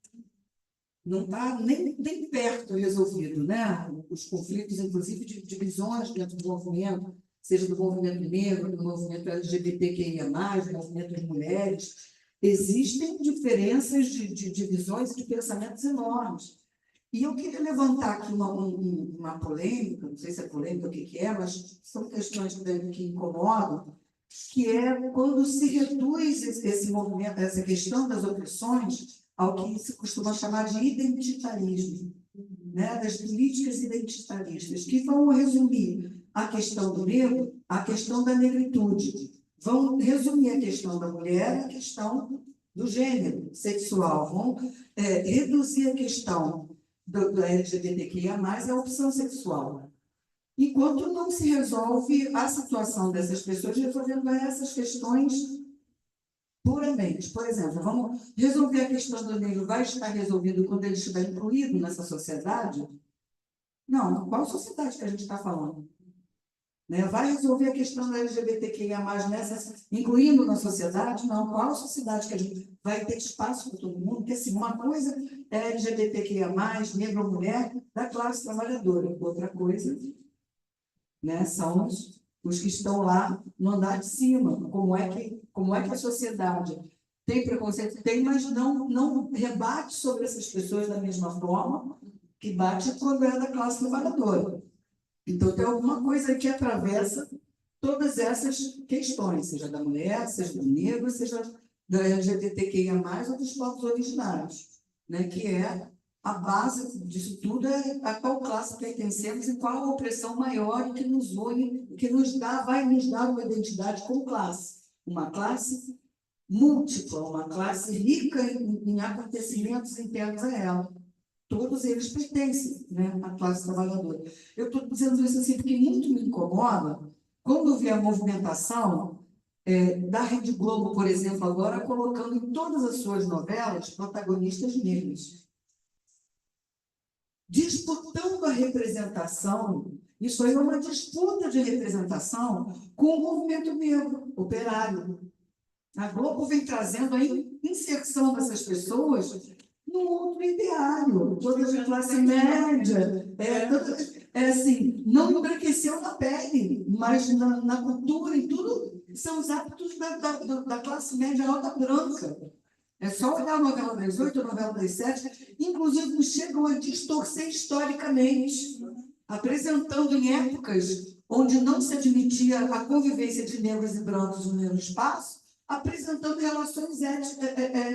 Não está nem perto resolvido, né? Os conflitos, inclusive, de divisões dentro do movimento, seja do movimento negro, do movimento LGBTQIA+, do movimento de mulheres, existem diferenças de visões e de pensamentos enormes. E eu queria levantar aqui uma polêmica, não sei se é polêmica ou o que é, mas são questões que incomodam, que é quando se reduz esse movimento, essa questão das opressões, ao que se costuma chamar de identitarismo, né? Das políticas identitaristas, que vão resumir a questão do negro, a questão da negritude, vão resumir a questão da mulher, a questão do gênero sexual, vão reduzir a questão do LGBTQIA+, a opção sexual. Enquanto não se resolve a situação dessas pessoas, resolvendo essas questões puramente. Por exemplo, vamos resolver a questão do negro, vai estar resolvido quando ele estiver incluído nessa sociedade? Não, qual sociedade que a gente está falando? Né? Vai resolver a questão da LGBTQIA+, incluindo na sociedade? Não, qual sociedade que a gente vai ter espaço para todo mundo? Porque assim, uma coisa é LGBTQIA+, negro ou mulher, da classe trabalhadora. Outra coisa, né, são os que estão lá no andar de cima. Como é que a sociedade tem preconceito? Tem, mas não rebate sobre essas pessoas da mesma forma que bate quando é da classe trabalhadora. Então, tem alguma coisa que atravessa todas essas questões, seja da mulher, seja do negro, seja da LGBTQIA+, ou dos povos originários. né, que é a base disso tudo, é a qual classe pertencemos e qual a opressão maior que nos une, que vai nos dar uma identidade como classe. Uma classe múltipla, uma classe rica em acontecimentos internos a ela. Todos eles pertencem, né, à classe trabalhadora. Eu estou dizendo isso assim porque muito me incomoda quando eu vi a movimentação da Rede Globo, por exemplo, agora colocando em todas as suas novelas protagonistas negros. Disputando a representação, isso aí é uma disputa de representação com o movimento negro, operário. A Globo vem trazendo a inserção dessas pessoas num outro ideário, todas de classe média, assim, não embranqueceu na pele, mas na cultura, em tudo, são os hábitos da classe média alta branca. É só olhar a novela das 8, a novela das 7, inclusive chegam a distorcer historicamente, apresentando em épocas onde não se admitia a convivência de negros e brancos no mesmo espaço, apresentando relações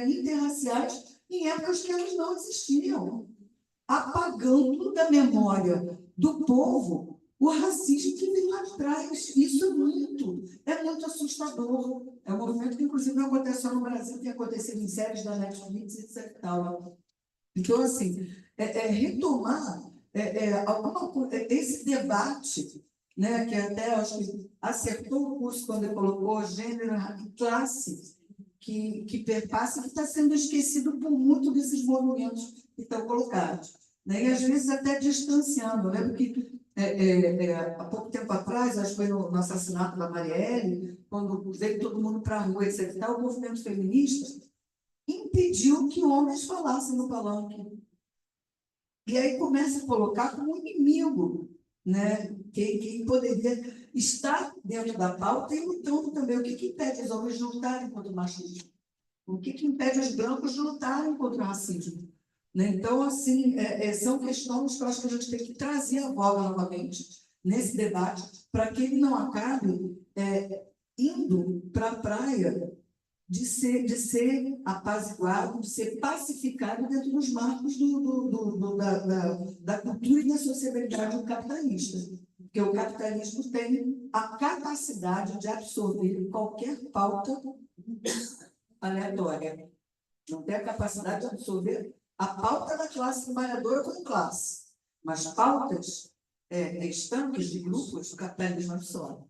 interraciais em épocas que elas não existiam, apagando da memória do povo o racismo que vem lá de trás. Isso é muito assustador. É um movimento que, inclusive, não aconteceu no Brasil, tem acontecido em séries da Netflix, etc. Então, assim, retomar esse debate, né, que até acho que acertou o curso quando ele colocou gênero e classe, que perpassa, que está sendo esquecido por muitos desses movimentos que estão colocados, né? E às vezes até distanciando. Eu lembro que há pouco tempo atrás, acho que foi no assassinato da Marielle, quando veio todo mundo para a rua, etc., o movimento feminista impediu que homens falassem no palanque. E aí começa a colocar como inimigo, né, quem poderia estar dentro da pauta e lutando também. O que impede os homens de lutarem contra o machismo? O que impede os brancos de lutarem contra o racismo? Né? Então, assim, são questões que eu acho que a gente tem que trazer à voga novamente nesse debate, para que ele não acabe indo para a praia de ser apaziguado, de ser pacificado dentro dos marcos da cultura e da sociabilidade capitalista. Porque o capitalismo tem a capacidade de absorver qualquer pauta aleatória. Não tem a capacidade de absorver a pauta da classe trabalhadora como classe. Mas pautas estanques de grupos, o capitalismo absorve.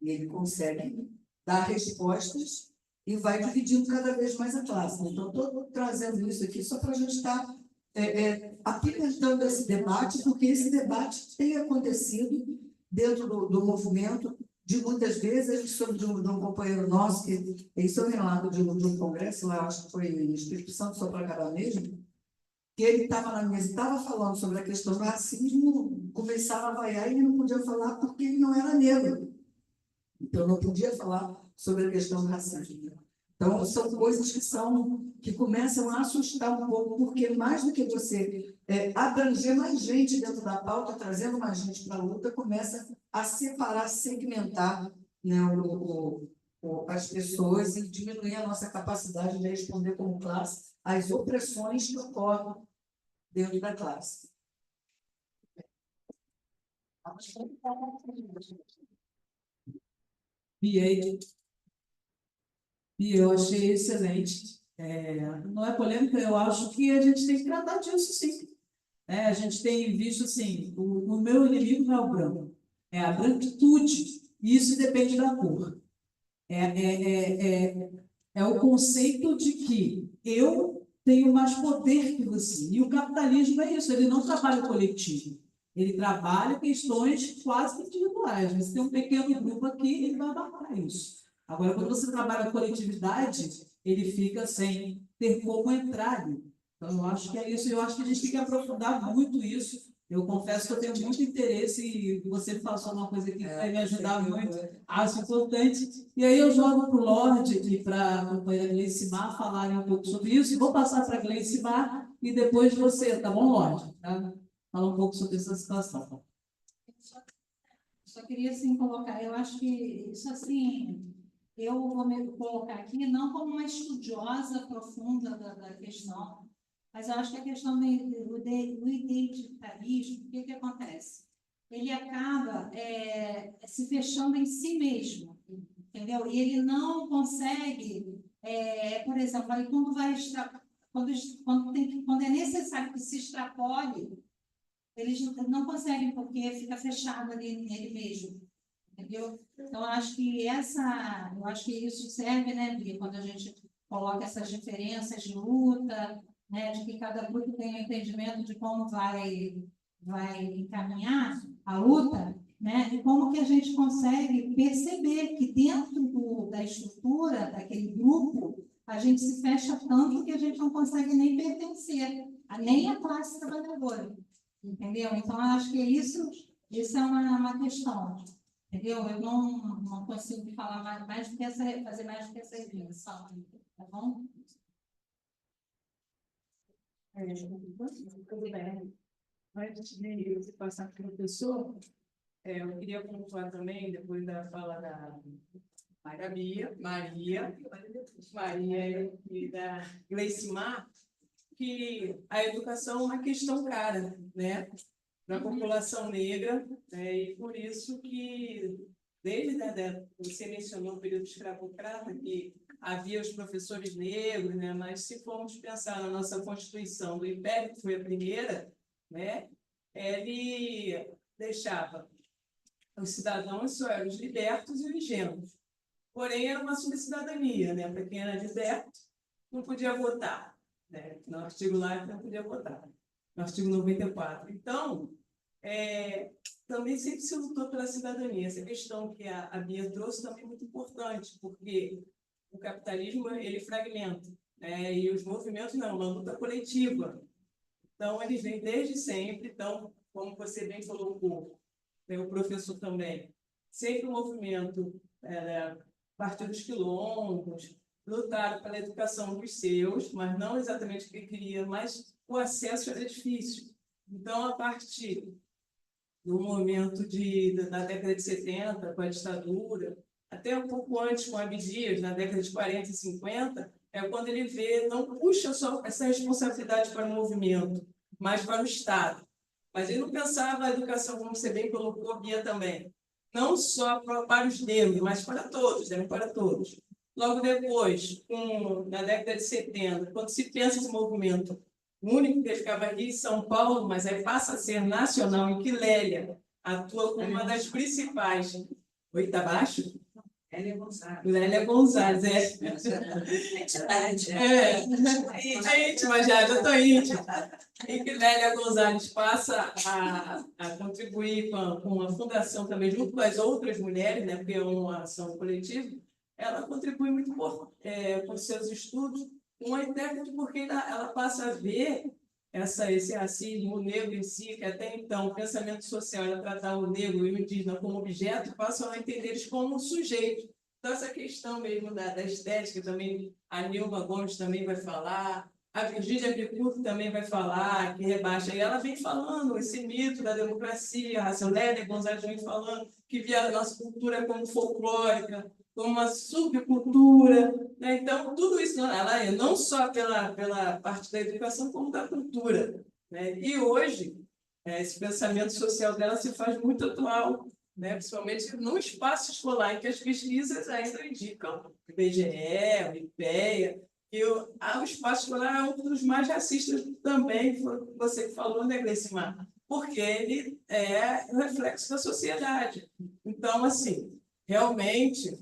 E ele consegue dar respostas e vai dividindo cada vez mais a classe. Então, estou trazendo isso aqui só para a gente estar apimentando esse debate, porque esse debate tem acontecido dentro do movimento, de muitas vezes. A gente soube de um companheiro nosso, que isso é um relato de um congresso, lá, acho que foi em Espírito Santo, só para acabar mesmo, que ele estava na mesa, estava falando sobre a questão do racismo, começava a vaiar e ele não podia falar porque ele não era negro. Então, não podia falar sobre a questão do racismo. Então, são coisas que começam a assustar um pouco, porque mais do que você abranger mais gente dentro da pauta, trazendo mais gente para a luta, começa a separar, segmentar, né, as pessoas e diminuir a nossa capacidade de responder como classe às opressões que ocorrem dentro da classe. E eu achei excelente. Não é polêmica, eu acho que a gente tem que tratar disso, sim. A gente tem visto, assim, o meu inimigo não é o branco, é a branquitude, e isso depende da cor. É o conceito de que eu tenho mais poder que você. E o capitalismo é isso, ele não trabalha coletivo. Ele trabalha questões quase individuais. Você tem um pequeno grupo aqui, ele vai abarcar isso. Agora, quando você trabalha a coletividade, ele fica sem ter como entrar ali. Então, eu acho que é isso. Eu acho que a gente tem que aprofundar muito isso. Eu confesso que eu tenho muito interesse e você passou uma coisa que vai me ajudar muito. Acho importante. E aí eu jogo para o Lorde e para a companheira Gleicimar falarem um pouco sobre isso. Vou passar para a Gleicimar e depois você, tá bom, Lorde? Tá? Fala um pouco sobre essa situação. Só queria, assim, colocar, eu acho que isso, assim, eu vou me colocar aqui não como uma estudiosa profunda da questão, Mas eu acho que a questão do identitarismo, o que acontece? Ele acaba se fechando em si mesmo, entendeu? E ele não consegue, por exemplo, aí quando é necessário que se extrapole, eles não conseguem, porque fica fechado ali nele mesmo, entendeu? Então, eu acho que isso serve, né, Bia, quando a gente coloca essas diferenças de luta, né, de que cada grupo tem um entendimento de como vai encaminhar a luta, né, e como que a gente consegue perceber que dentro da estrutura daquele grupo, a gente se fecha tanto que a gente não consegue nem pertencer, nem a classe trabalhadora, entendeu? Então, eu acho que isso é uma questão, entendeu? Eu não consigo falar mais do que fazer mais do que essa dimensão, tá bom? Tudo bem. Antes de você passar para o professor, eu queria pontuar também, depois da fala da Maria e da Gleicimar, que a educação é uma questão cara, né, para a população negra, né, e por isso que, você mencionou o período escravocrata, que havia os professores negros, né, mas se formos pensar na nossa Constituição do Império, que foi a primeira, né, ele deixava os cidadãos só eram os libertos e os ingênuos. Porém, era uma subcidadania, né? Para quem era liberto, não podia votar, né? No artigo lá, não podia votar, no artigo 94. Então, também sempre se lutou pela cidadania. Essa questão que a Bia trouxe também é muito importante, porque o capitalismo, ele fragmenta, né? E os movimentos não, uma luta coletiva. Então, eles vêm desde sempre. Então, como você bem colocou, o professor também, sempre o movimento partiu dos quilombos, lutaram pela educação dos seus, mas não exatamente o que queria, mas o acesso era difícil. Então, a partir do momento da década de 70, com a ditadura, até um pouco antes com Abdias, na década de 40 e 50, é quando ele vê, não puxa só essa responsabilidade para o movimento, mas para o Estado. Mas ele não pensava a educação, como você bem colocou, Bia, também. Não só para os negros, mas para todos, né? Para todos. Logo depois, na década de 70, quando se pensa esse movimento único que ficava aqui em São Paulo, mas aí passa a ser nacional, em que Lélia atua como uma das principais. Oi, está baixo? Lélia Gonzalez. Lélia Gonzalez, íntima já estou íntima. E que Lélia Gonzalez passa a contribuir com a fundação também, junto com as outras mulheres, né, porque é uma ação coletiva, ela contribui muito com seus estudos, com a intérprete, porque ela passa a ver esse racismo, o negro em si, que até então o pensamento social era tratar o negro e o indígena como objeto, passam a entender eles como sujeito. Então, essa questão mesmo da estética também, a Nilma Gomes também vai falar, a Virgínia Bittencourt também vai falar, que rebaixa, e ela vem falando esse mito da democracia, a Lélia Gonzalez vem falando que via a nossa cultura como folclórica, como uma subcultura, né? Então, tudo isso, ela é não só pela parte da educação, como da cultura, né? E hoje, esse pensamento social dela se faz muito atual, né? Principalmente no espaço escolar, em que as pesquisas ainda indicam, o IBGE, o IPEA, que o espaço escolar é um dos mais racistas também, foi você que falou, né, Gleicimar? Porque ele é o reflexo da sociedade. Então, assim, realmente,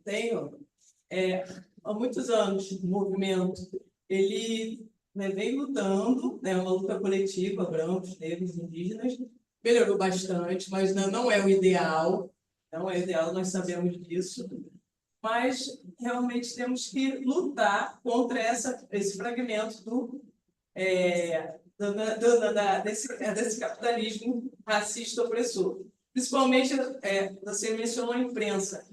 tenho há muitos anos o movimento, ele vem lutando, né, uma luta coletiva, brancos, negros, indígenas, melhorou bastante, mas não é o ideal, não é o ideal, nós sabemos disso, mas realmente temos que lutar contra esse fragmento desse capitalismo racista opressor. Principalmente, você mencionou a imprensa,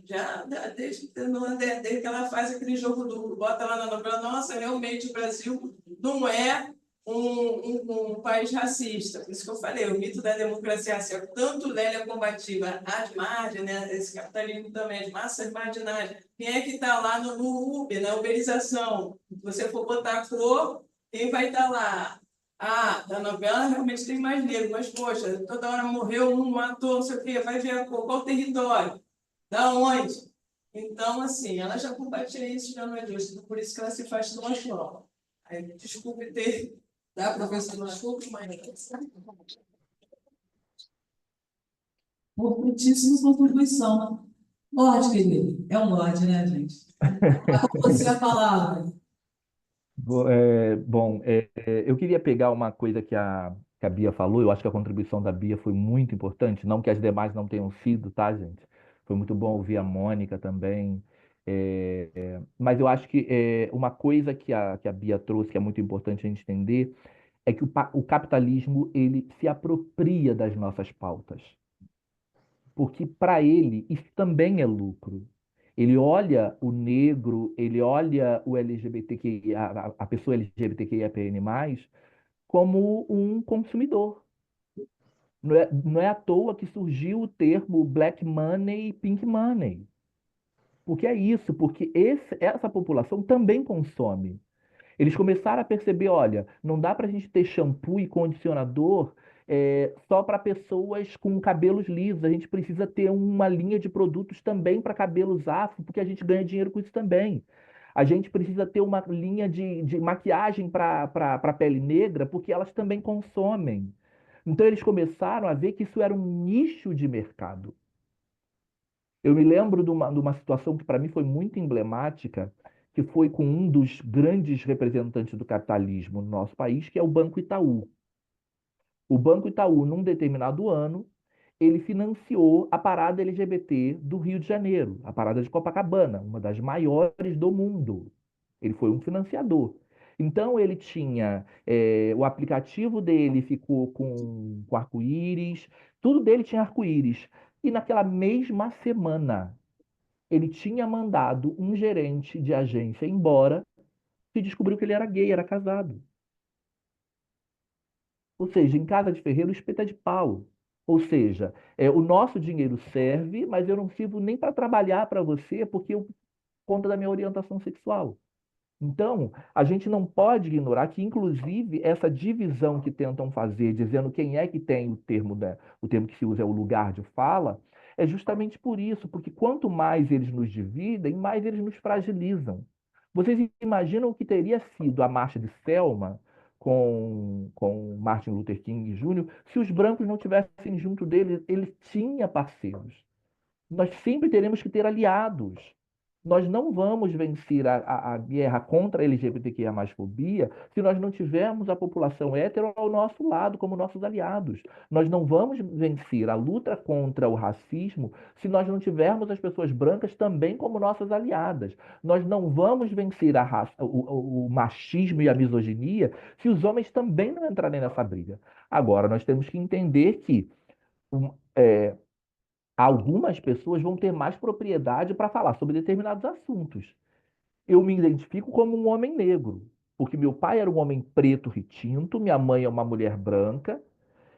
desde que ela faz aquele jogo duplo, bota lá na novela, nossa, realmente o Brasil não é um país racista. Por isso que eu falei, o mito da democracia racial, tanto Lélia combativa às margens, né, esse capitalismo também, as massas marginais. Quem é que está lá no Uber, na uberização? Se você for botar cor, quem vai estar lá? Ah, da novela realmente tem mais negro, mas, poxa, toda hora morreu um, matou, não sei o quê, vai ver a cor, qual território, da onde? Então, assim, ela já combatia isso já no Edilson, por isso que ela se faz tão atual. Aí, desculpe ter, tá, professor? Desculpe, mas... Muitíssima contribuição. Lorde, querido. É um Lorde, né, gente? Tá com você a palavra. Eu queria pegar uma coisa que a Bia falou. Eu acho que a contribuição da Bia foi muito importante, não que as demais não tenham sido, tá, gente? Foi muito bom ouvir a Mônica também. Mas eu acho que uma coisa que a Bia trouxe, que é muito importante a gente entender, é que o capitalismo ele se apropria das nossas pautas, porque para ele isso também é lucro. Ele olha o negro, ele olha o LGBTQI, a pessoa LGBTQIAPN+, como um consumidor. Não é à toa que surgiu o termo Black Money e Pink Money. Porque é isso, porque essa população também consome. Eles começaram a perceber, olha, não dá para a gente ter shampoo e condicionador só para pessoas com cabelos lisos. A gente precisa ter uma linha de produtos também para cabelos afro, porque a gente ganha dinheiro com isso também. A gente precisa ter uma linha de maquiagem para pele negra, porque elas também consomem. Então eles começaram a ver que isso era um nicho de mercado. Eu me lembro de uma situação que para mim foi muito emblemática, que foi com um dos grandes representantes do capitalismo no nosso país, que é o Banco Itaú. O Banco Itaú, num determinado ano, ele financiou a parada LGBT do Rio de Janeiro, a parada de Copacabana, uma das maiores do mundo. Ele foi um financiador. Então, ele tinha o aplicativo dele ficou com arco-íris, tudo dele tinha arco-íris. E naquela mesma semana, ele tinha mandado um gerente de agência embora e descobriu que ele era gay, era casado. Ou seja, em casa de ferreiro, espeta de pau. Ou seja, o nosso dinheiro serve, mas eu não sirvo nem para trabalhar para você porque eu conta da minha orientação sexual. Então, a gente não pode ignorar que, inclusive, essa divisão que tentam fazer, dizendo quem é que tem o termo, né? O termo que se usa é o lugar de fala, é justamente por isso, porque quanto mais eles nos dividem, mais eles nos fragilizam. Vocês imaginam o que teria sido a marcha de Selma com Martin Luther King Jr. se os brancos não tivessem junto dele? Ele tinha parceiros. Nós sempre teremos que ter aliados. Nós não vamos vencer a guerra contra a LGBTQIA+fobia se nós não tivermos a população hétero ao nosso lado como nossos aliados. Nós não vamos vencer a luta contra o racismo se nós não tivermos as pessoas brancas também como nossas aliadas. Nós não vamos vencer o machismo e a misoginia se os homens também não entrarem nessa briga. Agora, nós temos que entender que um, é, algumas pessoas vão ter mais propriedade para falar sobre determinados assuntos. Eu me identifico como um homem negro, porque meu pai era um homem preto retinto, minha mãe é uma mulher branca.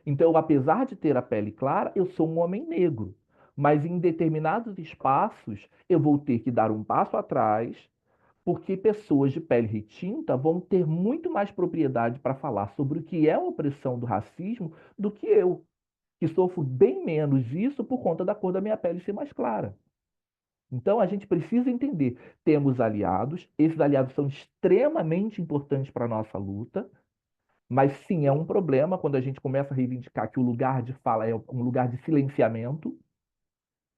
Então, apesar de ter a pele clara, eu sou um homem negro. Mas em determinados espaços, eu vou ter que dar um passo atrás, porque pessoas de pele retinta vão ter muito mais propriedade para falar sobre o que é a opressão do racismo do que eu, que sofro bem menos isso por conta da cor da minha pele ser mais clara. Então a gente precisa entender, temos aliados, esses aliados são extremamente importantes para a nossa luta, mas sim, é um problema quando a gente começa a reivindicar que o lugar de fala é um lugar de silenciamento,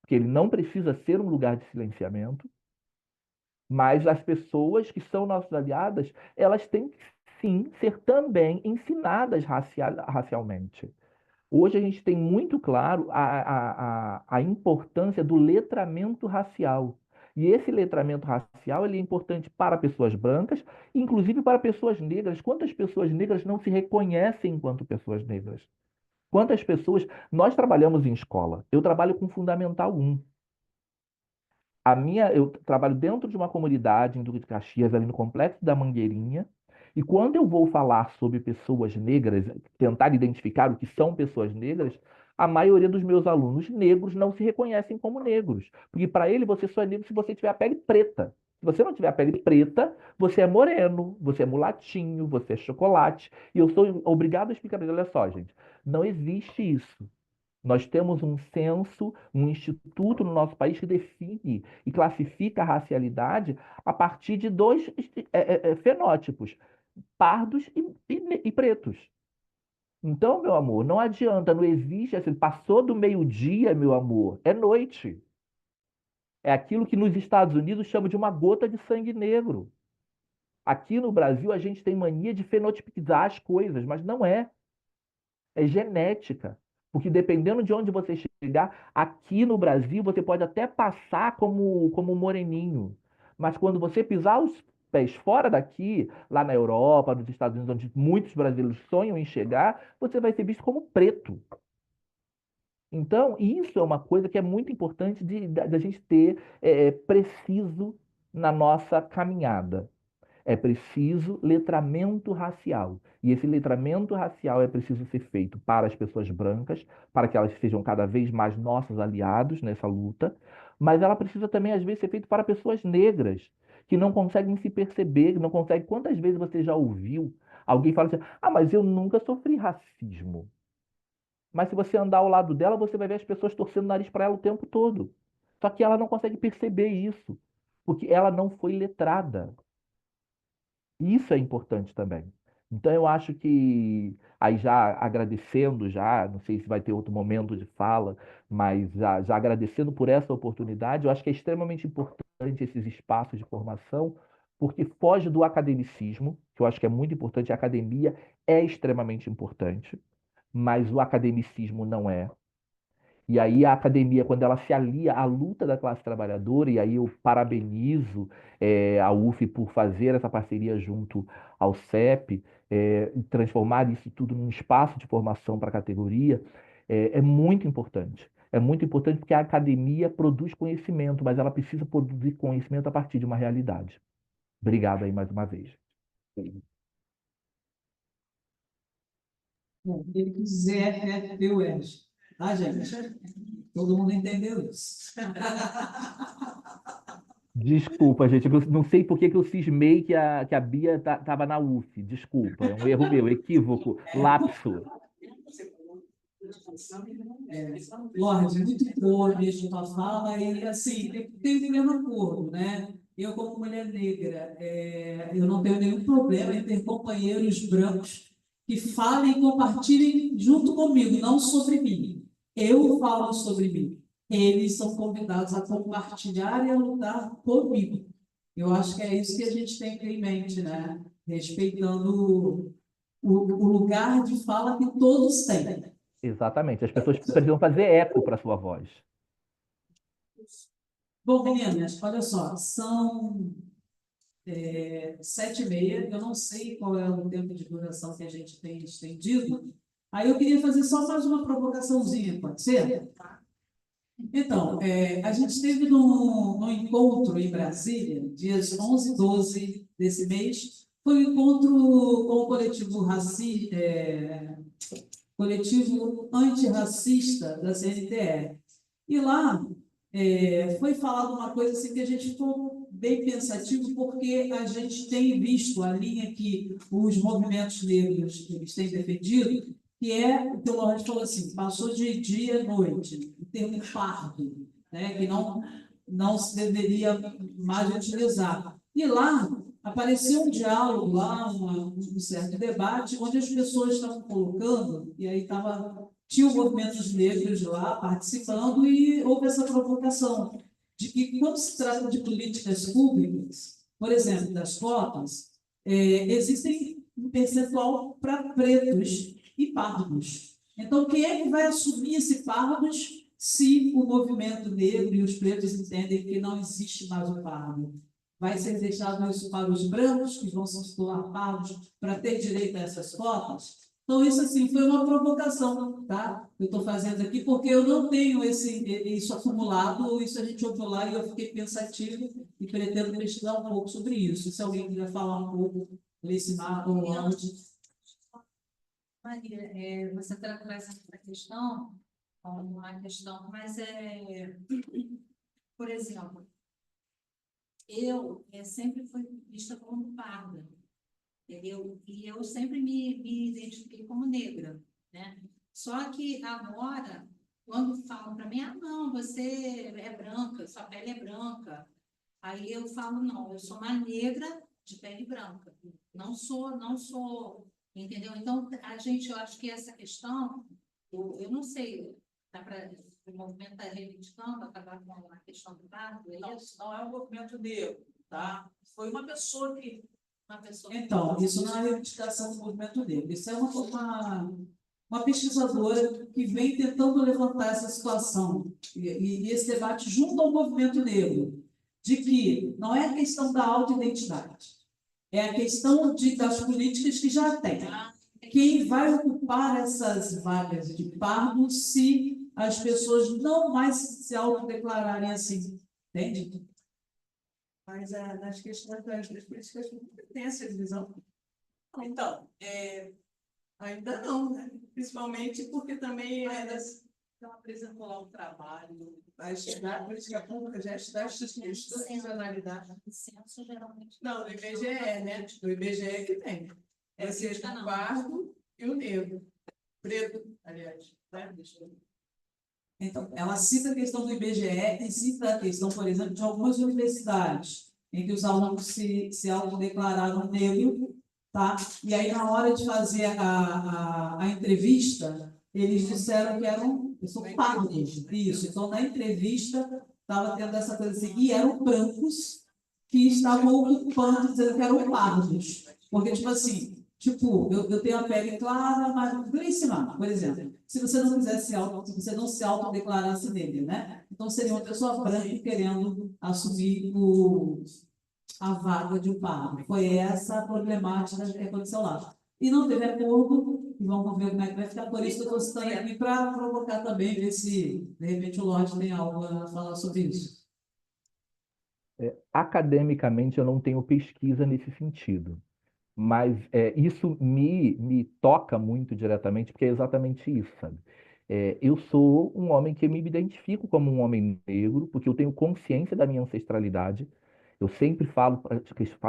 que ele não precisa ser um lugar de silenciamento, mas as pessoas que são nossas aliadas, elas têm que sim ser também ensinadas racialmente. Hoje a gente tem muito claro a importância do letramento racial. E esse letramento racial ele é importante para pessoas brancas, inclusive para pessoas negras. Quantas pessoas negras não se reconhecem enquanto pessoas negras? Quantas pessoas. Nós trabalhamos em escola. Eu trabalho com Fundamental 1. Eu trabalho dentro de uma comunidade em Duque de Caxias, ali no Complexo da Mangueirinha, e quando eu vou falar sobre pessoas negras, tentar identificar o que são pessoas negras, a maioria dos meus alunos negros não se reconhecem como negros, porque para ele você só é negro se você tiver a pele preta. Se você não tiver a pele preta, você é moreno, você é mulatinho, você é chocolate. E eu sou obrigado a explicar para ele, olha só, gente, não existe isso. Nós temos um censo, um instituto no nosso país que define e classifica a racialidade a partir de dois fenótipos, pardos e pretos. Então, meu amor, não adianta, não existe assim, passou do meio-dia, meu amor, é noite. É aquilo que nos Estados Unidos chama de uma gota de sangue negro. Aqui no Brasil a gente tem mania de fenotipizar as coisas, mas não é. É genética. Porque dependendo de onde você chegar, aqui no Brasil você pode até passar como moreninho. Mas quando você pisar os pés fora daqui, lá na Europa, nos Estados Unidos, onde muitos brasileiros sonham em chegar, você vai ser visto como preto. Então, isso é uma coisa que é muito importante da gente ter preciso na nossa caminhada. É preciso letramento racial. E esse letramento racial é preciso ser feito para as pessoas brancas, para que elas sejam cada vez mais nossos aliados nessa luta, mas ela precisa também, às vezes, ser feito para pessoas negras, que não conseguem se perceber, que não conseguem. Quantas vezes você já ouviu alguém falar assim: ah, mas eu nunca sofri racismo. Mas se você andar ao lado dela, você vai ver as pessoas torcendo o nariz para ela o tempo todo. Só que ela não consegue perceber isso, porque ela não foi letrada. Isso é importante também. Então eu acho que, aí já agradecendo, já, não sei se vai ter outro momento de fala, mas já agradecendo por essa oportunidade, eu acho que é extremamente importante esses espaços de formação, porque foge do academicismo, que eu acho que é muito importante, a academia é extremamente importante, mas o academicismo não é. E aí a academia, quando ela se alia à luta da classe trabalhadora, e aí eu parabenizo a UF por fazer essa parceria junto ao CEP, e transformar isso tudo num espaço de formação para a categoria, é muito importante. É muito importante porque a academia produz conhecimento, mas ela precisa produzir conhecimento a partir de uma realidade. Obrigado aí mais uma vez. Bom, ele quis dizer FFPUERJ, tá, gente? Todo mundo entendeu isso. Desculpa, gente, eu não sei por que que eu cismei que a Bia estava na UF. Desculpa, é um erro meu, equívoco, lapso. Lorde, muito boa mesmo a tua fala, e assim, tem pleno acordo, né? Eu, como mulher negra, eu não tenho nenhum problema em ter companheiros brancos que falem e compartilhem junto comigo, não sobre mim. Eu falo sobre mim. Eles são convidados a compartilhar e a lutar comigo. Eu acho que é isso que a gente tem que ter em mente, né? Respeitando o lugar de fala que todos têm. Exatamente, as pessoas precisam fazer eco para a sua voz. Bom, meninas, olha só, são 7h30, eu não sei qual é o tempo de duração que a gente tem estendido. Aí eu queria fazer só mais uma provocaçãozinha, pode ser? Então, a gente esteve num encontro em Brasília, dias 11 e 12 desse mês, foi um encontro com o coletivo antirracista da CNTE. E lá foi falado uma coisa assim que a gente ficou bem pensativo, porque a gente tem visto a linha que os movimentos negros eles têm defendido, que é o que o Lorde falou assim, passou de dia a noite, o termo pardo, né, que não se deveria mais utilizar. E lá apareceu um diálogo, lá um certo debate, onde as pessoas estavam colocando, e aí tinha o movimento dos negros lá participando, e houve essa provocação de que, quando se trata de políticas públicas, por exemplo, das cotas, existem um percentual para pretos e pardos. Então, quem é que vai assumir esse pardos se o movimento negro e os pretos entendem que não existe mais o pardo? Vai ser deixado isso para os brancos, que vão se titular pardos, para ter direito a essas cotas? Então, isso assim, foi uma provocação, tá? Eu estou fazendo aqui porque eu não tenho isso acumulado, isso a gente ouviu lá e eu fiquei pensativo e pretendo pesquisar um pouco sobre isso. Se alguém quiser falar um pouco, nesse mapa ou onde. Maria, você traz essa questão, uma questão, mas por exemplo, eu sempre fui vista como parda, entendeu? E eu sempre me identifiquei como negra, né? Só que agora, quando falam para mim, ah, não, você é branca, sua pele é branca. Aí eu falo, não, eu sou uma negra de pele branca. Não sou, entendeu? Então, eu acho que essa questão, eu não sei, o movimento está reivindicando acabar com a questão do pardo, é Não, isso? não é um movimento negro, tá? Foi uma pessoa que... Uma pessoa... Então, isso não é reivindicação do movimento negro. Isso é uma pesquisadora que vem tentando levantar essa situação e esse debate junto ao movimento negro, de que não é a questão da autoidentidade, é a questão das políticas que já tem. Quem vai ocupar essas vagas de pardo se as pessoas não mais se autodeclararem assim, entende? Mas nas questões das políticas tem essa divisão. Então, ainda não, né? Principalmente porque também elas Então, apresentou lá um trabalho. vai estudar política pública, já estudar institucionalidade. Censo, geralmente. Não, no IBGE, né? No IBGE que tem. É seja o pardo e o negro. Preto, aliás. Né? Deixa eu ver. Então, ela cita a questão do IBGE e cita a questão, por exemplo, de algumas universidades, em que os alunos se autodeclararam negro, tá? E aí, na hora de fazer a entrevista, eles disseram que eram, eu sou pardos, isso. Então, na entrevista, estava tendo essa coisa assim, e eram brancos que estavam ocupando, dizendo que eram pardos. Porque, tipo assim, eu tenho a pele clara, mas claríssima, por exemplo. Se você não quisesse se você não se autodeclarasse negro, né? Então seria uma pessoa branca querendo assumir a vaga de um pardo. Foi essa a problemática que aconteceu lá. E não teve acordo, e vamos ver como é que vai ficar. Por isso que eu estou citando aqui para provocar também, ver se de repente o Lorde tem algo a falar sobre isso. Academicamente, eu não tenho pesquisa nesse sentido. Mas isso me toca muito diretamente, porque é exatamente isso, sabe? Eu sou um homem que me identifico como um homem negro, porque eu tenho consciência da minha ancestralidade. Eu sempre faço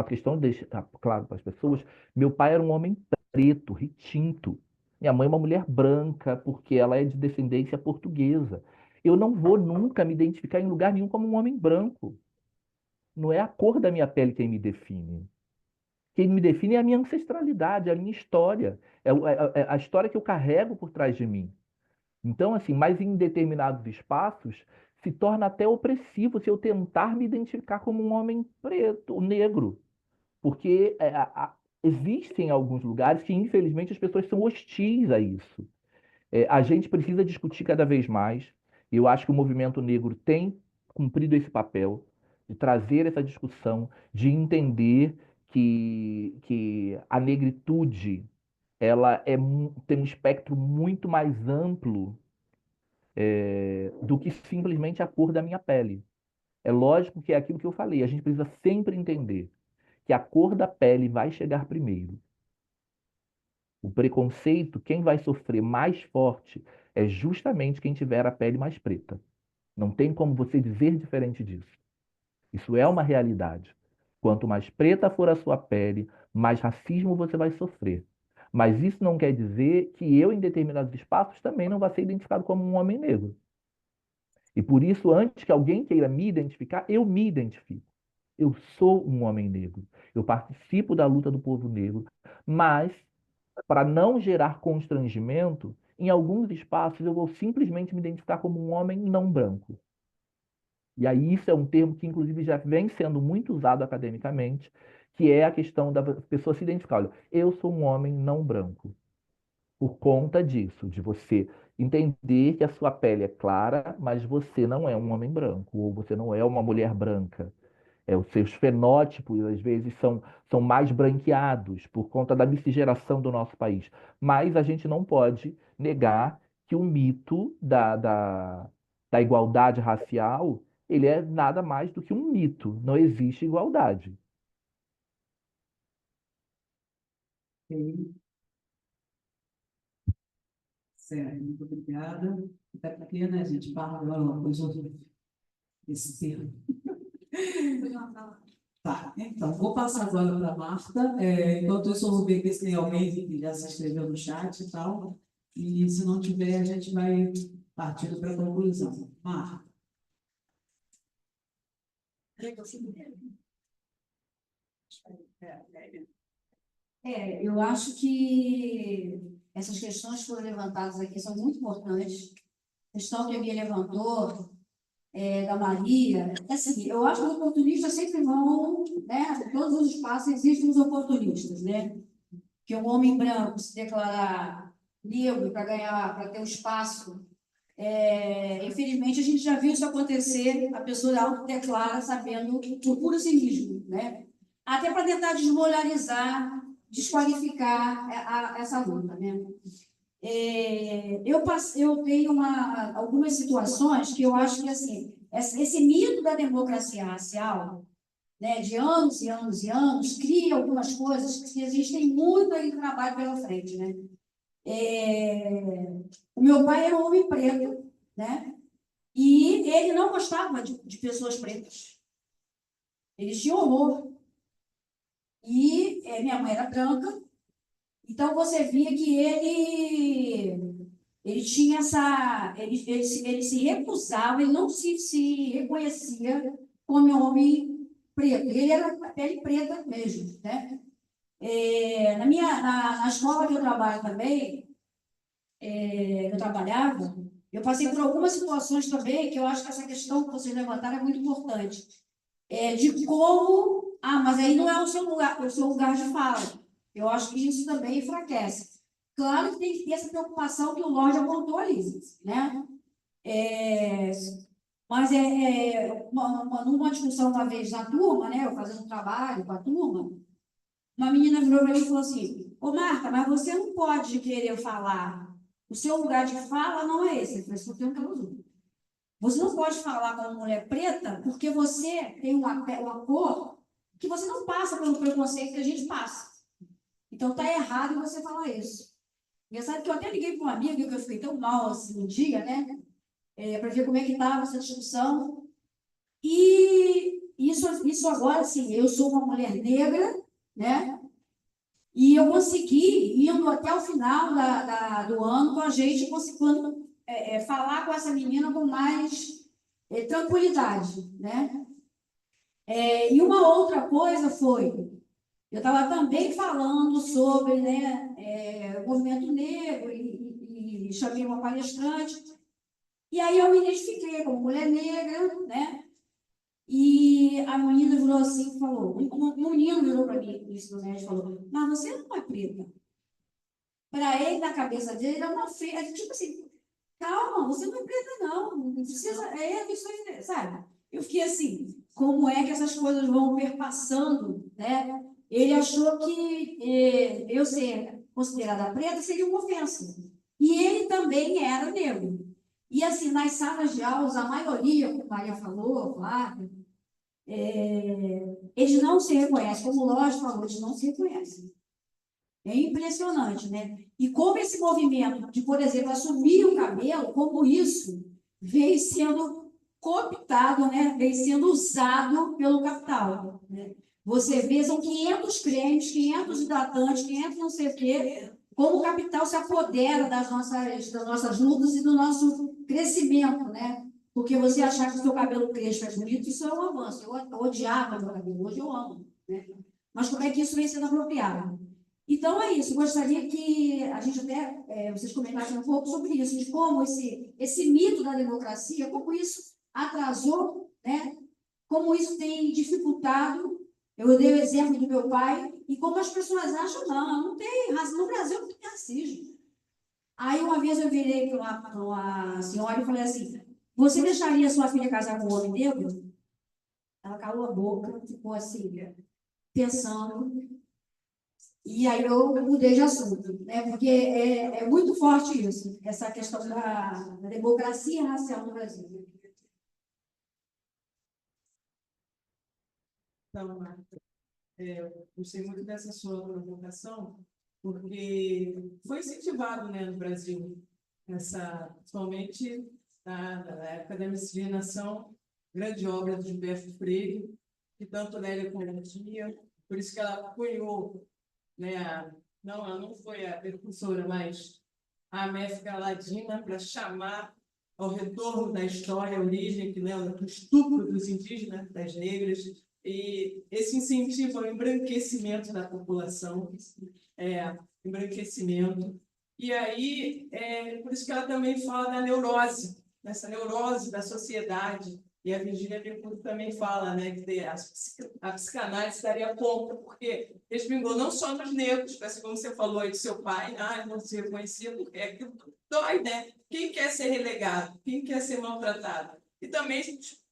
questão de deixar claro para as pessoas, meu pai era um homem preto, retinto. Minha mãe é uma mulher branca, porque ela é de descendência portuguesa. Eu não vou nunca me identificar em lugar nenhum como um homem branco. Não é a cor da minha pele quem me define. Quem me define é a minha ancestralidade, a minha história, é a história que eu carrego por trás de mim. Então, assim, mas em determinados espaços se torna até opressivo se eu tentar me identificar como um homem preto, negro, porque existem alguns lugares que, infelizmente, as pessoas são hostis a isso. A gente precisa discutir cada vez mais. Eu acho que o movimento negro tem cumprido esse papel de trazer essa discussão, de entender que a negritude ela tem um espectro muito mais amplo do que simplesmente a cor da minha pele. É lógico que é aquilo que eu falei, a gente precisa sempre entender que a cor da pele vai chegar primeiro. O preconceito, quem vai sofrer mais forte é justamente quem tiver a pele mais preta. Não tem como você dizer diferente disso. Isso é uma realidade. Quanto mais preta for a sua pele, mais racismo você vai sofrer. Mas isso não quer dizer que eu, em determinados espaços, também não vá ser identificado como um homem negro. E por isso, antes que alguém queira me identificar, eu me identifico. Eu sou um homem negro. Eu participo da luta do povo negro, mas para não gerar constrangimento, em alguns espaços eu vou simplesmente me identificar como um homem não branco. E aí isso é um termo que, inclusive, já vem sendo muito usado academicamente, que é a questão da pessoa se identificar. Olha, eu sou um homem não branco. Por conta disso, de você entender que a sua pele é clara, mas você não é um homem branco, ou você não é uma mulher branca. Os seus fenótipos, às vezes, são mais branqueados por conta da miscigenação do nosso país. Mas a gente não pode negar que o mito da igualdade racial, ele é nada mais do que um mito. Não existe igualdade. Ok. Certo, muito obrigada. Até porque, né, gente, barra agora uma coisa, esse termo. Tá, então, vou passar agora para a Marta. Enquanto isso, eu vou ver se tem alguém que já se inscreveu no chat e tal. E se não tiver, a gente vai partindo para a conclusão. Marta. Eu acho que essas questões que foram levantadas aqui são muito importantes. A questão que a Bia levantou, da Maria, assim, eu acho que os oportunistas sempre vão, né? Em todos os espaços existem os oportunistas, né? Que um homem branco se declarar negro para ganhar, para ter um espaço. Infelizmente, a gente já viu isso acontecer, a pessoa autodeclara sabendo por puro cinismo, né? Até para tentar desmoralizar, desqualificar essa luta, né? Eu tenho algumas situações que eu acho que, assim, esse mito da democracia racial, né, de anos e anos e anos, cria algumas coisas que existem muito aí de trabalho pela frente, né? O meu pai era um homem preto, né? E ele não gostava de pessoas pretas. Ele tinha horror. E minha mãe era branca, então você via que ele tinha ele se recusava, ele não se reconhecia como homem preto. Ele era pele preta mesmo, né? Na escola que eu trabalho também, eu trabalhava, eu passei por algumas situações também que eu acho que essa questão que vocês levantaram é muito importante. De como... mas aí não é o seu lugar de fala. Eu acho que isso também enfraquece. Claro que tem que ter essa preocupação que o Lorde apontou ali, né? Mas numa discussão uma vez na turma, né? Eu fazendo um trabalho com a turma, uma menina virou para mim e falou assim: ô Marta, mas você não pode querer falar. O seu lugar de fala não é esse. Eu falei, porque eu não quero. Você não pode falar com uma mulher preta porque você tem uma cor que você não passa pelo preconceito que a gente passa. Então, está errado você falar isso. Engraçado que eu até liguei para uma amiga, que eu fiquei tão mal assim um dia, né? Para ver como é que estava essa discussão. E isso agora, assim, eu sou uma mulher negra, né? E eu consegui, indo até o final do ano, com a gente conseguindo falar com essa menina com mais tranquilidade, né? E uma outra coisa foi, eu estava também falando sobre, né, o movimento negro e chamei uma palestrante, e aí eu me identifiquei como mulher negra, né? E a menina virou assim e falou, um menino virou para mim, isso do médico, falou, mas você não é preta. Para ele, na cabeça dele, é uma feia, tipo assim, calma, você não é preta não, não precisa, isso aí, sabe? Eu fiquei assim, como é que essas coisas vão perpassando, né? Ele achou que eu ser considerada preta seria uma ofensa. E ele também era negro. E assim, nas salas de aulas, a maioria, como a Maria falou, claro, eles não se reconhecem, como o Lorde falou, eles não se reconhecem. É impressionante, né? E como esse movimento de, por exemplo, assumir o cabelo, como isso veio sendo cooptado, né? Veio sendo usado pelo capital, né? Você vê, são 500 cremes, 500 hidratantes, 500 não sei o quê, como o capital se apodera das nossas lutas e do nosso crescimento, né? Porque você achar que o seu cabelo crespa é bonito, isso é um avanço. Eu odiava meu cabelo, hoje eu amo, né? Mas como é que isso vem sendo apropriado? Então, é isso. Gostaria que a gente até, vocês comentassem um pouco sobre isso, de como esse mito da democracia, como isso atrasou, né? Como isso tem dificultado. Eu dei o exemplo do meu pai, e como as pessoas acham, não tem racismo. No Brasil não tem racismo. Aí, uma vez eu virei para uma senhora e falei assim, você deixaria sua filha casar com um homem negro? Ela calou a boca, ficou assim, pensando. E aí eu mudei de assunto, né? Porque é muito forte isso, essa questão da democracia racial no Brasil. Então, Marta, eu gostei muito dessa sua provocação, porque foi incentivado, né, no Brasil, principalmente na época da miscigenação, grande obra de Gilberto Freire, que tanto Lélia conhecia, por isso que ela cunhou, né, não, ela não foi a precursora, mas a América Latina para chamar ao retorno da história, a origem, que lembra do estupro dos indígenas, das negras, e esse incentivo ao embranquecimento da população, embranquecimento. E aí, por isso que ela também fala da neurose, nessa neurose da sociedade. E a Virginia Becuto também fala, né, que a psicanálise daria conta, porque respingou não só nos negros, mas como você falou aí do seu pai, não se reconhecia, porque aquilo dói, né? Quem quer ser relegado? Quem quer ser maltratado? E também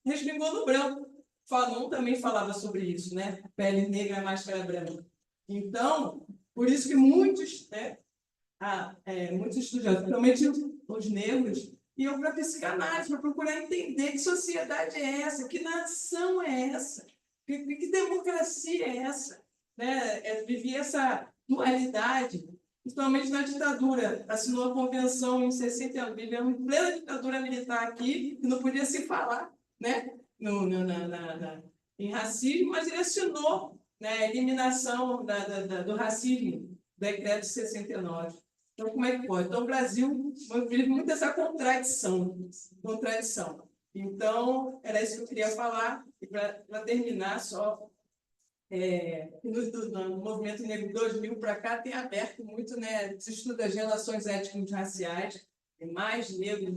respingou no branco. Fanon também falava sobre isso, né? Pele negra, máscara branca. Então, por isso que muitos, né, muitos estudiosos, principalmente os negros, iam para a psicanálise, para procurar entender que sociedade é essa, que nação é essa, que democracia é essa. Né? Vivia essa dualidade, principalmente na ditadura. Assinou a convenção em 60, vivemos em plena ditadura militar aqui, que não podia se falar, né? Em racismo, mas ele assinou, né, a eliminação do racismo, decreto de 69. Então, como é que pode? Então, o Brasil vive muito essa contradição. Então, era isso que eu queria falar. E para terminar, só, no Movimento Negro 2000 para cá, tem aberto muito, né, se estuda as relações étnico-raciais, tem mais negros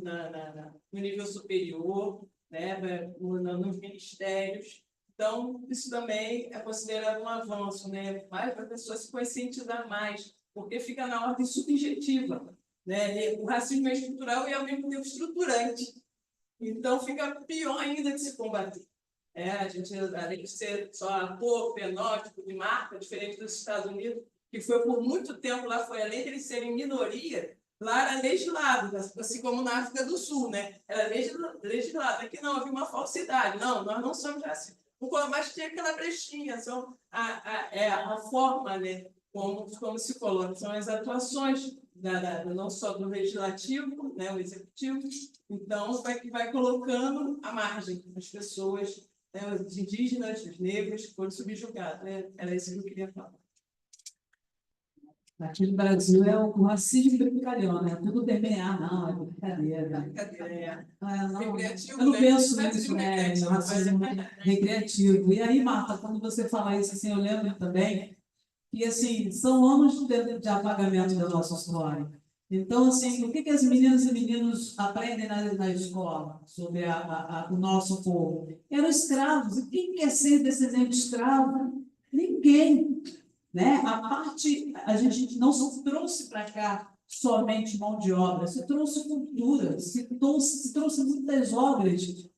no nível superior, né, nos ministérios. Então, isso também é considerado um avanço, né, mais para a pessoa se conscientizar mais, porque fica na ordem subjetiva, né? O racismo é estrutural e ao mesmo tempo estruturante. Então, fica pior ainda de se combater. A gente, além de ser só a cor, fenótipo de marca, diferente dos Estados Unidos, que foi por muito tempo lá, foi além de eles serem minoria, lá era legislado, assim como na África do Sul, né? Era legislado. Aqui não, havia uma falsidade. Não, nós não somos racistas. Mas tinha aquela brechinha, são a forma, né? Como se coloca, são as atuações não só do legislativo, né, o executivo, então vai colocando à margem as pessoas, né, os indígenas, os negros, que foram subjugados. Né? Era isso que eu queria falar. Aqui no Brasil é o racismo brincalhão, né? Tudo DNA, não, é brincadeira. Eu não penso nisso, né? O racismo recreativo. E aí, Marta, quando você fala isso, assim, eu lembro também que, assim, são anos de apagamento da nossa história. Então, assim, o que as meninas e meninos aprendem na escola sobre o nosso povo? Eram escravos. E quem quer ser descendente de escravo? Ninguém. Né? A gente não se trouxe para cá somente mão de obra, se trouxe cultura, se trouxe muitas obras,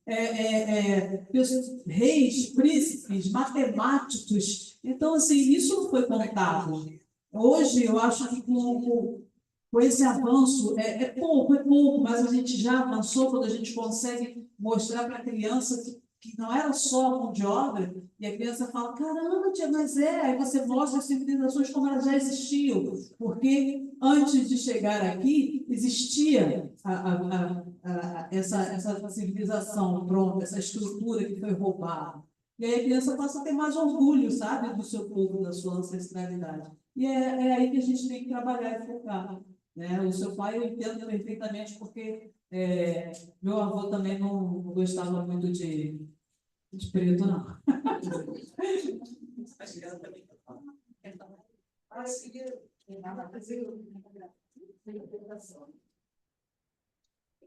reis, príncipes, matemáticos. Então, assim, isso não foi contado. Hoje, eu acho que com esse avanço, é pouco, mas a gente já avançou quando a gente consegue mostrar para a criança que não era só mão de obra, e a criança fala, caramba, tia, mas aí você mostra as civilizações como elas já existiam, porque antes de chegar aqui, existia essa civilização pronta, essa estrutura que foi roubada. E aí a criança passa a ter mais orgulho, sabe, do seu povo, da sua ancestralidade. E é aí que a gente tem que trabalhar e focar. Né? O seu pai eu entendo perfeitamente, porque meu avô também não gostava muito de preto, não.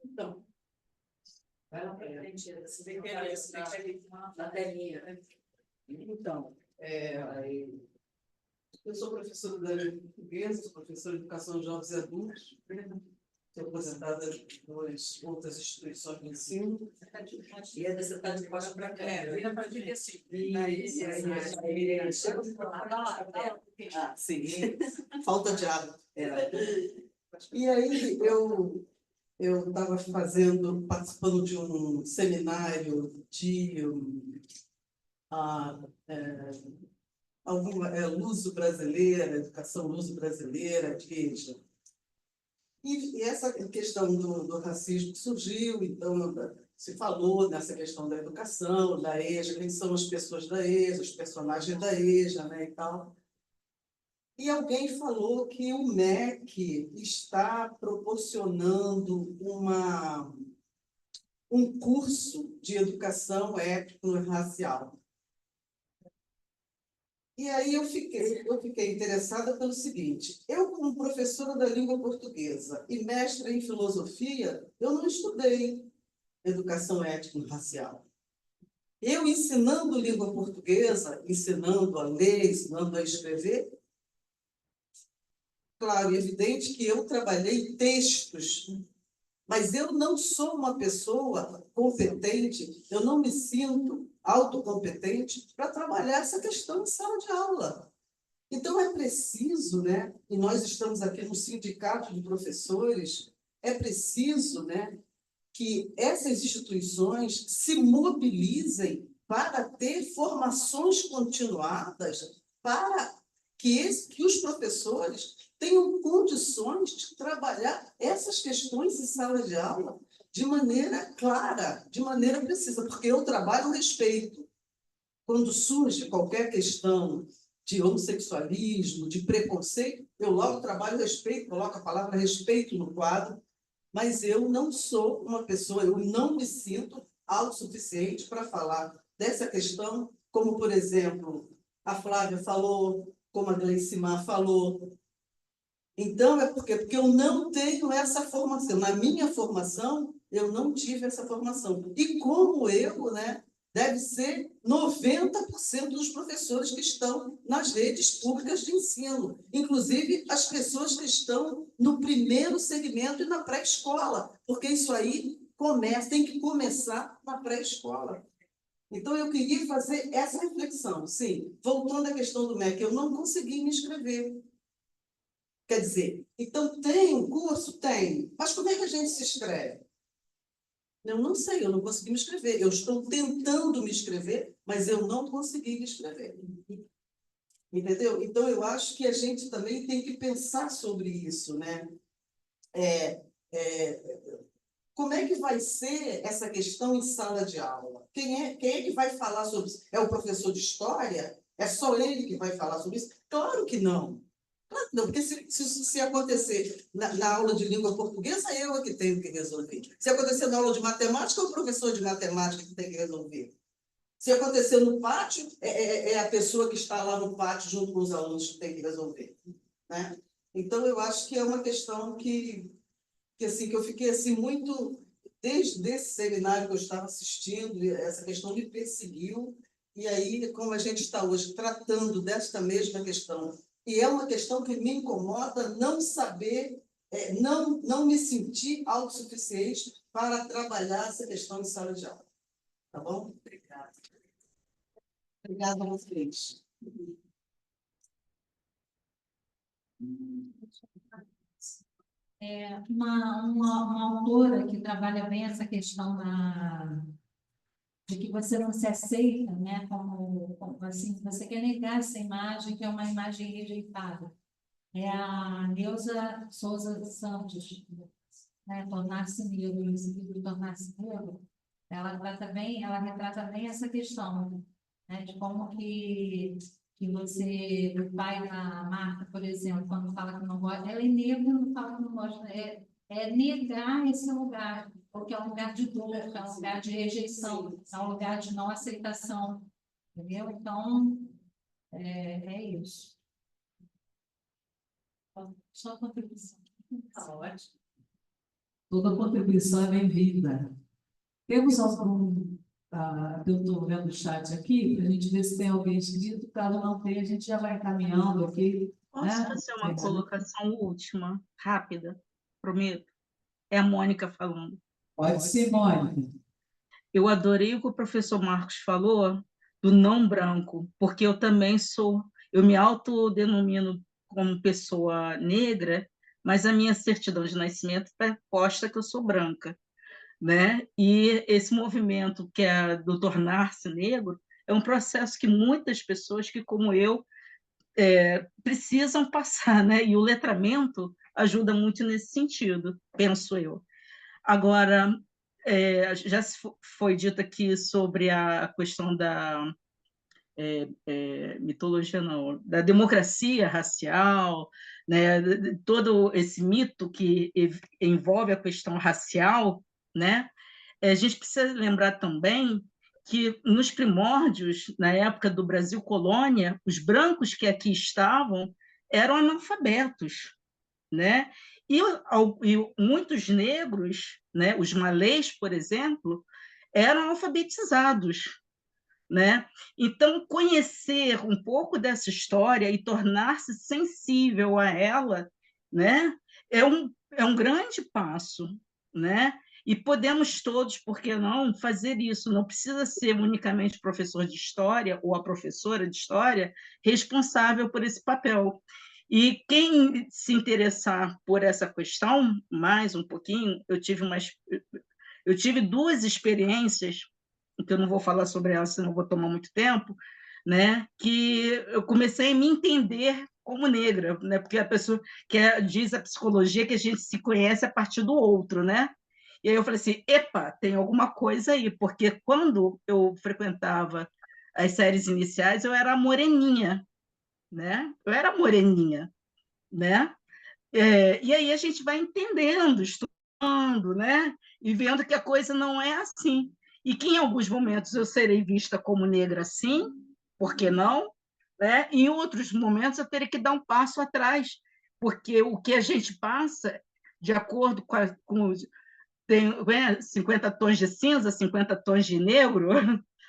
Então, vai lá para frente, na telinha. Então, eu sou professora da língua portuguesa, sou professora de educação de jovens e adultos, sou aposentada em duas outras instituições de ensino. E você está de costa para cá, vira para a direita assim. Sim, falta de hábito. E aí eu estava participando de um seminário de luso-brasileira, educação luso-brasileira, e essa questão do racismo surgiu, então se falou nessa questão da educação, da EJA, quem são as pessoas da EJA, os personagens da EJA, né, e tal. E alguém falou que o MEC está proporcionando um curso de educação étnico-racial. E aí eu fiquei interessada pelo seguinte: eu, como professora da língua portuguesa e mestra em filosofia, eu não estudei educação étnico-racial. Eu, ensinando língua portuguesa, ensinando a ler, ensinando a escrever, claro e evidente que eu trabalhei textos, mas eu não sou uma pessoa competente, eu não me sinto autocompetente para trabalhar essa questão em sala de aula. Então, é preciso, né, e nós estamos aqui no sindicato de professores, é preciso, né, que essas instituições se mobilizem para ter formações continuadas, para que os professores tenham condições de trabalhar essas questões em sala de aula de maneira clara, de maneira precisa, porque eu trabalho o respeito. Quando surge qualquer questão de homossexualismo, de preconceito, eu logo trabalho o respeito, coloco a palavra respeito no quadro, mas eu não sou uma pessoa, eu não me sinto autossuficiente para falar dessa questão, como, por exemplo, a Flávia falou, como a Gleicimar falou. Então, é porque eu não tenho essa formação. Na minha formação, eu não tive essa formação. E como eu, né, deve ser 90% dos professores que estão nas redes públicas de ensino, inclusive as pessoas que estão no primeiro segmento e na pré-escola, porque isso aí tem que começar na pré-escola. Então, eu queria fazer essa reflexão. Sim, voltando à questão do MEC, eu não consegui me inscrever. Quer dizer, então tem um curso? Tem. Mas como é que a gente se inscreve? Eu não sei, eu não consegui me inscrever. Eu estou tentando me inscrever, mas eu não consegui me inscrever. Entendeu? Então, eu acho que a gente também tem que pensar sobre isso, né? Como é que vai ser essa questão em sala de aula? Quem é que vai falar sobre isso? É o professor de história? É só ele que vai falar sobre isso? Claro que não. Claro que não, porque se acontecer na aula de língua portuguesa, eu é que tenho que resolver. Se acontecer na aula de matemática, é o professor de matemática que tem que resolver. Se acontecer no pátio, é a pessoa que está lá no pátio junto com os alunos que tem que resolver, né? Então, eu acho que é uma questão que eu fiquei assim, muito... Desde esse seminário que eu estava assistindo, essa questão me perseguiu, e aí, como a gente está hoje tratando desta mesma questão, e é uma questão que me incomoda não saber, não me sentir autossuficiente para trabalhar essa questão em sala de aula. Tá bom? Obrigada. Obrigada a vocês. Uma autora que trabalha bem essa questão de que você não se aceita, né, como assim, você quer negar essa imagem, que é uma imagem rejeitada. É a Neuza Souza Santos, né, Tornar-se Negro, esse livro Tornar-se Negro, ela retrata bem essa questão, né, de como que você, o pai da Marta, por exemplo, quando fala que não gosta, ela é negra, não fala que não gosta, é negar esse lugar, porque é um lugar de dor, é um lugar de rejeição, é um lugar de não aceitação, entendeu? Então, é isso. Só contribuição. Está ótimo. Toda contribuição é bem-vinda. Temos algum... eu estou vendo o chat aqui, para a gente ver se tem alguém inscrito. Caso não tenha, a gente já vai encaminhando aqui. Posso fazer uma colocação última, rápida? Prometo. É a Mônica falando. Pode ser, Mônica. Eu adorei o que o professor Marcos falou do não branco, porque eu também eu me autodenomino como pessoa negra, mas a minha certidão de nascimento está posta que eu sou branca, né? E esse movimento que é do tornar-se negro é um processo que muitas pessoas que, como eu, precisam passar, né? E o letramento ajuda muito nesse sentido, penso eu. Agora, já foi dito aqui sobre a questão da mitologia, não, da democracia racial, né, todo esse mito que envolve a questão racial, né? A gente precisa lembrar também que, nos primórdios, na época do Brasil colônia, os brancos que aqui estavam eram analfabetos, né? E muitos negros, né, os malês, por exemplo, eram alfabetizados, né? Então, conhecer um pouco dessa história e tornar-se sensível a ela, né, é um grande passo, né? E podemos todos, por que não, fazer isso? Não precisa ser unicamente o professor de história ou a professora de história responsável por esse papel. E quem se interessar por essa questão, mais um pouquinho, eu tive duas experiências, que eu não vou falar sobre elas, senão vou tomar muito tempo, né? Que eu comecei a me entender como negra, né? Porque a pessoa diz a psicologia que a gente se conhece a partir do outro, né? E aí eu falei assim, epa, tem alguma coisa aí, porque quando eu frequentava as séries iniciais, eu era moreninha, né? Eu era moreninha, né? E aí a gente vai entendendo, estudando, né? E vendo que a coisa não é assim. E que em alguns momentos eu serei vista como negra, sim, por que não? Né? Em outros momentos eu terei que dar um passo atrás, porque o que a gente passa, de acordo com tem 50 tons de cinza, 50 tons de negro,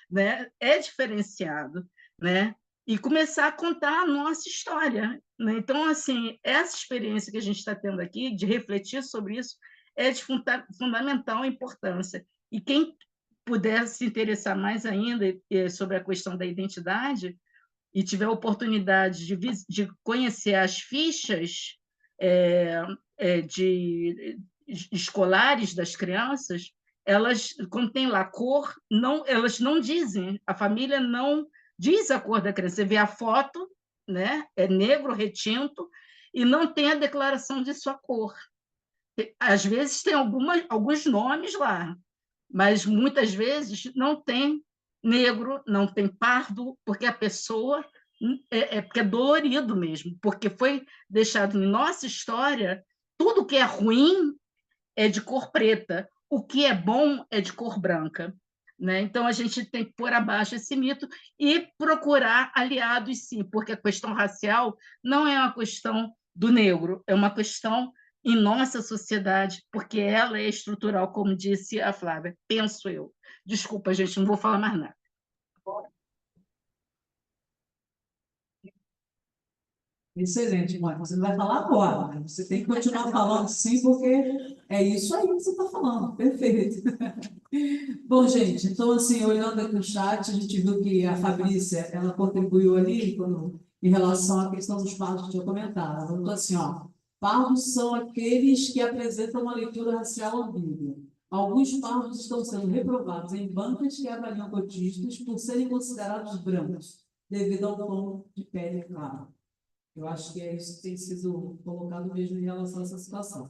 né? É diferenciado, né? E começar a contar a nossa história, né? Então, assim, essa experiência que a gente está tendo aqui, de refletir sobre isso, é de fundamental importância. E quem puder se interessar mais ainda sobre a questão da identidade e tiver a oportunidade de conhecer as fichas de escolares das crianças, elas, quando tem lá cor, elas não dizem, a família não diz a cor da criança. Você vê a foto, né? É negro, retinto, e não tem a declaração de sua cor. Às vezes tem alguns nomes lá, mas muitas vezes não tem negro, não tem pardo, porque a pessoa porque é dolorido mesmo, porque foi deixado em nossa história tudo que é ruim é de cor preta, o que é bom é de cor branca. Né? Então, a gente tem que pôr abaixo esse mito e procurar aliados, sim, porque a questão racial não é uma questão do negro, é uma questão em nossa sociedade, porque ela é estrutural, como disse a Flávia, penso eu. Desculpa, gente, não vou falar mais nada. Excelente, Mônica. Você não vai falar agora, né? Você tem que continuar falando sim, porque é isso aí que você está falando. Perfeito. Bom, gente, então, assim, olhando aqui o chat, a gente viu que a Fabrícia, ela contribuiu ali em relação à questão dos pardos que eu tinha comentado. Ela falou assim, ó, pardos são aqueles que apresentam uma leitura racial ambígua. Alguns pardos estão sendo reprovados em bancas que avaliam cotistas por serem considerados brancos, devido ao tom de pele claro. Eu acho que é isso que tem sido colocado mesmo em relação a essa situação.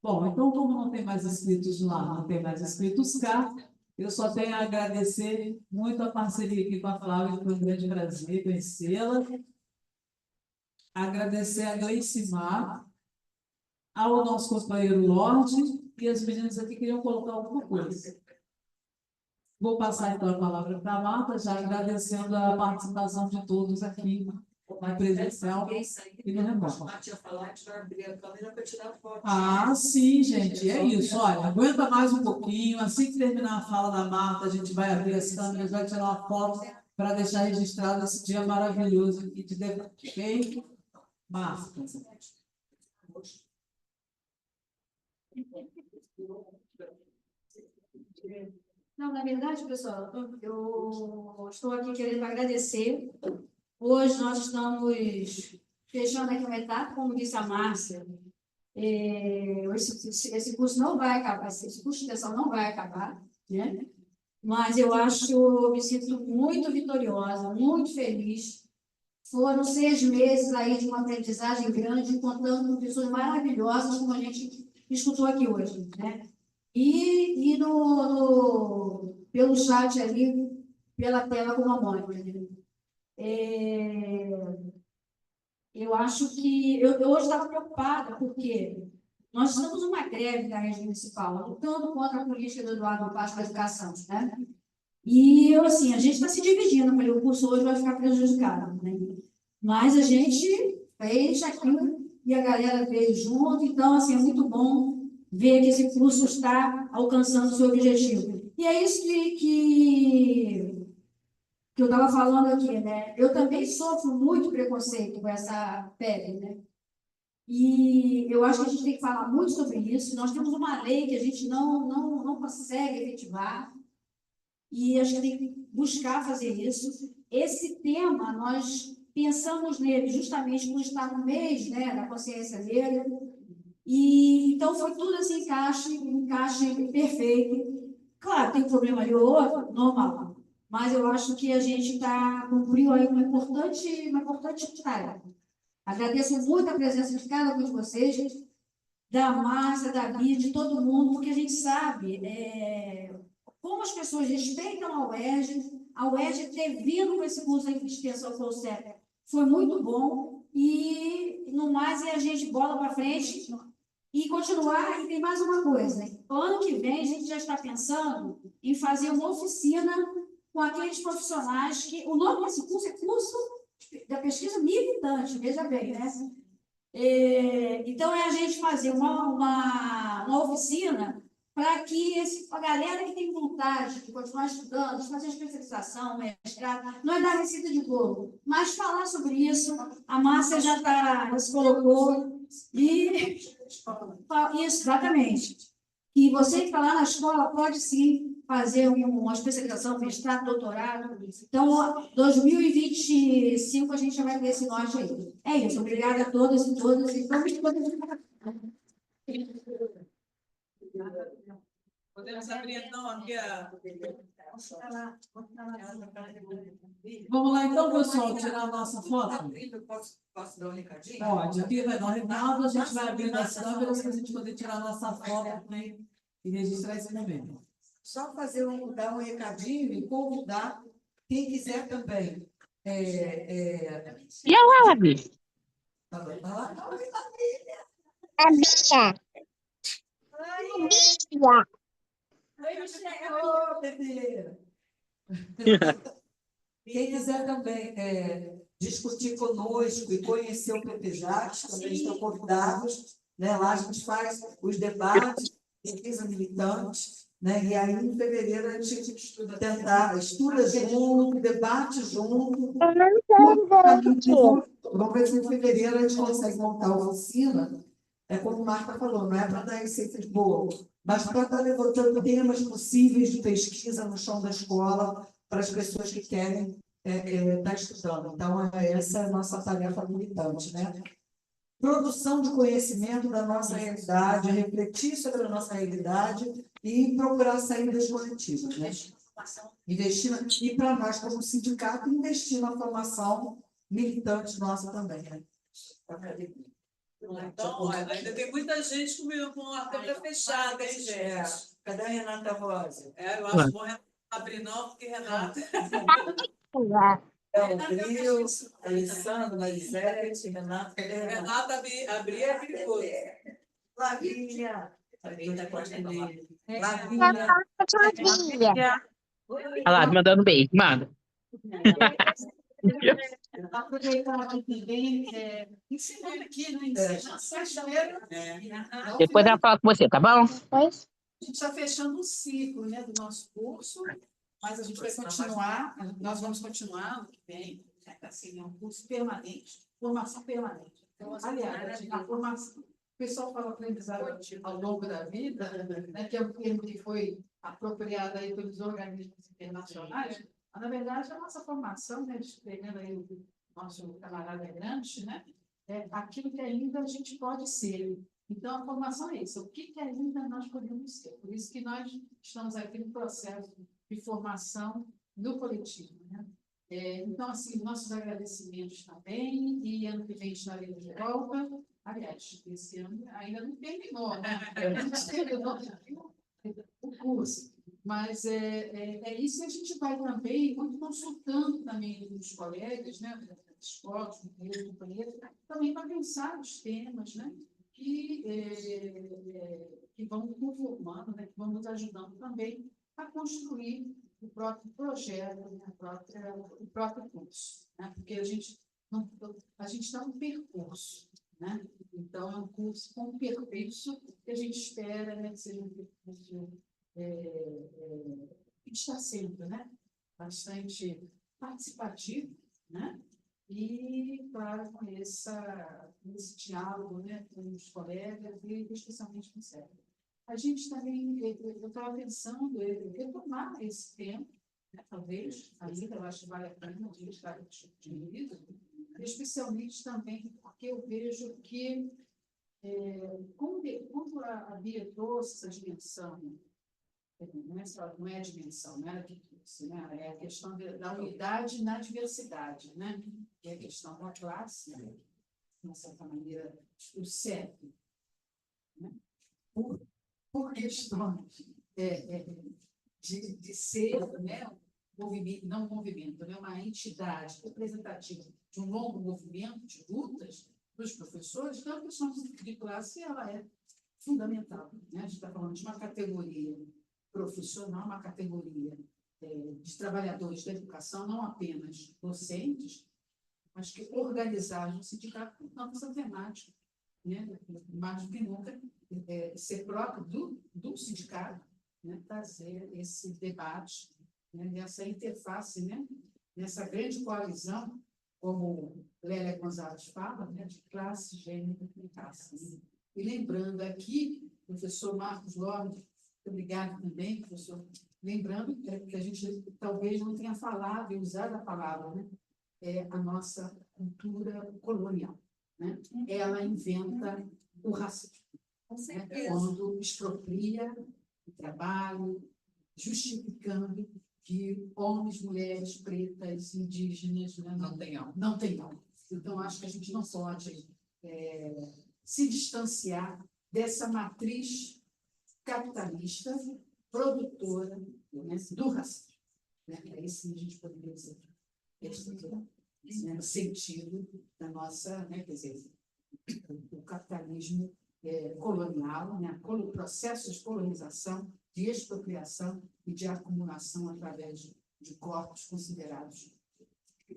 Bom, então, como não tem mais inscritos lá, não tem mais inscritos cá, eu só tenho a agradecer muito a parceria aqui com a Flávia, que foi um grande prazer conhecê-la. Agradecer a Gleicimar, ao nosso companheiro Lorde, e as meninas aqui queriam colocar alguma coisa. Vou passar então a palavra para a Marta, já agradecendo a participação de todos aqui na presencial e no remoto. Ah, sim, gente, é isso. Olha, aguenta mais um pouquinho. Assim que terminar a fala da Marta, a gente vai abrir as câmeras, vai tirar uma foto para deixar registrado esse dia maravilhoso aqui de debate. Ok? Marta. Não, na verdade, pessoal, eu estou aqui querendo agradecer. Hoje nós estamos fechando aqui uma etapa, como disse a Márcia, esse curso não vai acabar, esse curso de extensão não vai acabar, né? Mas eu me sinto muito vitoriosa, muito feliz. Foram 6 meses aí de uma aprendizagem grande, contando com pessoas maravilhosas, como a gente escutou aqui hoje, né? e pelo chat ali, pela tela com a Mônica. Né? Eu acho que... Eu hoje estava preocupada, porque nós estamos numa greve da rede municipal, lutando contra a política do Eduardo Paes com a educação, né? E, assim, a gente está se dividindo, porque o curso hoje vai ficar prejudicado, né? Mas a gente fez aquilo e a galera veio junto, então, assim, é muito bom ver que esse curso está alcançando o seu objetivo. E é isso que eu estava falando aqui, né? Eu também sofro muito preconceito com essa pele, né? E eu acho que a gente tem que falar muito sobre isso. Nós temos uma lei que a gente não consegue efetivar, e acho que tem que buscar fazer isso. Esse tema, nós pensamos nele justamente por estar no mês, né, da consciência negra, e então foi tudo assim, encaixe perfeito. Claro, tem um problema ali ou outro, normal, mas eu acho que a gente cumpriu aí uma importante tarefa. Agradeço muito a presença de cada um de vocês, da Márcia, da Bia, de todo mundo, porque a gente sabe como as pessoas respeitam a UERJ ter vindo com esse curso de extensão FOSEP foi muito bom, e no mais é a gente bola para frente e continuar. E tem mais uma coisa, ano que vem a gente já está pensando em fazer uma oficina com aqueles profissionais que... O nome desse curso é Curso da Pesquisa Militante, veja bem, né? Então, a gente fazer uma oficina para que a galera que tem vontade de continuar estudando, de fazer especialização, mestrado, não é dar receita de bolo, mas falar sobre isso. A Márcia já se colocou. Isso, exatamente. E você que está lá na escola pode, sim, fazer uma especialização, mestrado, doutorado. Então, 2025, a gente já vai ter esse norte aí. É isso. Obrigada a todas e todas. Podemos abrir, então, aqui a... Vamos lá, então, pessoal, tirar a nossa foto? Posso dar um recadinho? Pode. Aqui vai dar o Reinaldo, a gente vai abrir as câmeras para a gente poder tirar a nossa foto, né, e registrar esse momento. Só dar um recadinho e convidar quem quiser também. E a Labi? A Bia. Ô, bebê. Quem quiser também discutir conosco e conhecer o PPJAT, também estão convidados. Né? Lá a gente faz os debates, pesquisa militante, né? E aí, em fevereiro, a gente estuda junto, debate junto. Vamos ver se em fevereiro a gente consegue montar a oficina. Como o Marta falou, não é para dar receita de bolo, mas para estar levantando temas possíveis de pesquisa no chão da escola para as pessoas que querem estar estudando. Então, essa é a nossa tarefa militante, né? Produção de conhecimento da nossa realidade, refletir sobre a nossa realidade e procurar saídas coletivas, né? E para nós, como sindicato, investir na formação militante nossa também, né? Então, olha, ainda tem muita gente com a câmera fechada, hein, gente? Cadê a Renata Rosa? Eu acho bom Renata abrir, não, porque Renata... O Brio, Alessandro, Marisete, Renata. Renata abrir é perigoso. Lavínia. Olha lá, mandando beijo, manda. Aproveitar aqui também, ensinando aqui, né? Depois ela fala com você, tá bom? A gente está fechando um ciclo, né, do nosso curso, mas a gente vai continuar, nós vamos continuar no que vem, assim, é um curso permanente, formação permanente. Então, aliás, a formação, o pessoal fala aprendizado ao longo da vida, né, que é um termo que foi apropriado aí pelos organismos internacionais. Na verdade, a nossa formação, né, pegando aí o nosso camarada Grande, né, é aquilo que ainda a gente pode ser. Então, a formação é isso, o que ainda nós podemos ser. Por isso que nós estamos aqui no processo de formação do coletivo, né? Então, assim, nossos agradecimentos também, e ano que vem estaremos de volta. Aliás, esse ano ainda não terminou, né? A gente terminou o curso. Mas é isso que a gente vai também, muito consultando também os colegas, né, das escolas, companheiros, também para pensar os temas, né, que vão conformando, né, que vão nos ajudando também a construir o próprio projeto, né, o próprio curso, né, porque a gente está no percurso, né, então é um curso com percurso que a gente espera, né, que seja um percurso que está sendo, né, bastante participativo, né, e, claro, com esse diálogo, né, com os colegas e especialmente com o Sérgio. A gente também, eu estava pensando em retomar esse tema, né, talvez, ainda eu acho que vale a pena a gente estar discutindo, especialmente também porque eu vejo que, quando a Bia trouxe essa dimensão, não é a dimensão, não era que trouxe, né? É a questão da unidade na diversidade, né? É a questão da classe, né? De uma certa maneira, o CEP, né? Por questões de ser, né, não um movimento, né, uma entidade representativa de um longo movimento de lutas dos professores, então a questão de classe ela é fundamental, né? A gente está falando de uma categoria profissional, uma categoria de trabalhadores da educação, não apenas docentes, mas que organizaram um sindicato com tanta temática, né? Mais do que nunca, ser próprio do sindicato, né? Trazer esse debate, né? Nessa interface, né? Nessa grande coalizão, como Lélia Gonzalez fala, né? De classe, gênero e raça. Né? E lembrando aqui, professor Marcos Lopes, obrigado também, professor, lembrando que a gente talvez não tenha falado e usado a palavra, né? A nossa cultura colonial, né? Ela inventa o racismo, né? Quando expropria o trabalho, justificando que homens, mulheres, pretas, indígenas, né, não têm alma. Então, acho que a gente não pode se distanciar dessa matriz capitalista, produtora, né, do racismo. Né? Aí sim a gente poderia dizer no sentido da nossa, né, quer dizer, o capitalismo colonial, né, processos de colonização, de expropriação e de acumulação através de corpos considerados,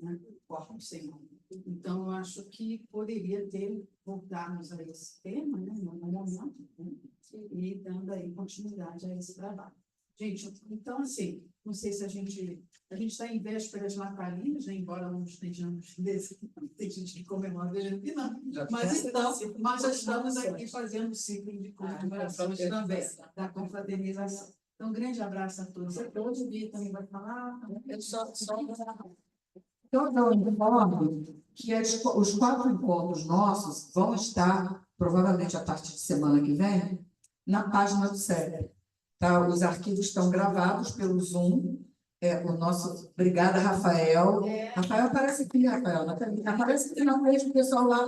né, corpos sem nome. Então, eu acho que poderia voltarmos a esse tema, né, no momento, né, e dando aí continuidade a esse trabalho. Gente, então, assim, não sei se a gente está em vésperas natalinas, né, embora não estejamos tem gente que comemora, veja que não, mas já estamos aqui fazendo o ciclo de comemorações também, da confraternização. Então, um grande abraço a todos. O Bia também vai falar. Eu só eu informo que os 4 encontros nossos vão estar, provavelmente a partir de semana que vem, na página do CEP. Tá? Os arquivos estão gravados pelo Zoom. O nosso... Obrigada, Rafael. Rafael aparece aqui, Rafael. Aparece aqui na frente, o pessoal lá.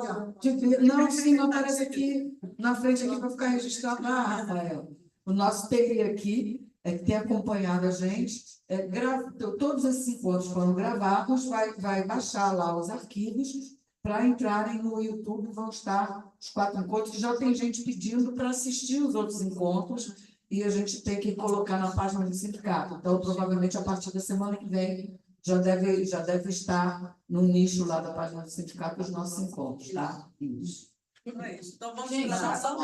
Não, sim, não aparece aqui na frente aqui para ficar registrado. Rafael. O nosso TI aqui, que tem acompanhado a gente, todos esses encontros foram gravados, vai baixar lá os arquivos para entrarem no YouTube, vão estar os 4 encontros. Já tem gente pedindo para assistir os outros encontros, e a gente tem que colocar na página do sindicato. Então, provavelmente, a partir da semana que vem, já deve estar no nicho lá da página do sindicato os nossos encontros, tá? Isso. Então, vamos dar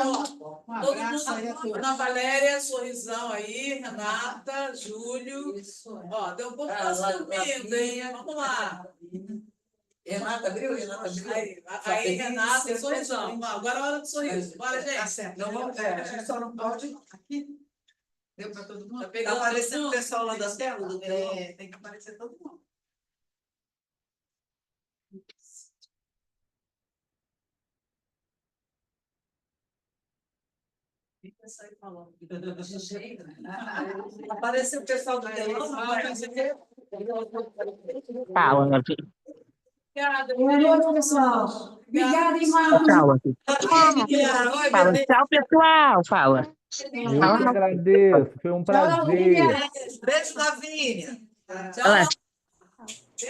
um abraço aí a todos. Ana Valéria, sorrisão aí, Renata, Júlio. Ó, deu um pouco sumindo, hein? Vamos lá. Renata abriu? Aí, Renata, sorrisão. Agora é hora do sorriso. Bora, gente. Tá certo. A gente só não pode... Aqui. Deu para todo mundo? Tá aparecendo o pessoal lá da tela? Tem que aparecer todo mundo. Apareceu o pessoal do telão? Fala, minha filha. Obrigada. Boa noite, pessoal. Obrigada, Marcos. Tchau, aqui. Fala, tchau, pessoal. Fala. Eu que agradeço, foi um prazer. Beijo, Lavínia. Olha lá,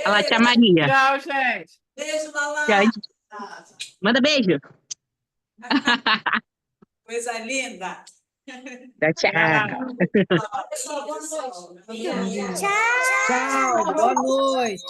olha lá, tia Maria. Tchau, gente. Beijo, Lalá. Tchau. Manda beijo. Coisa linda. Tchau, tchau. Tchau, boa noite.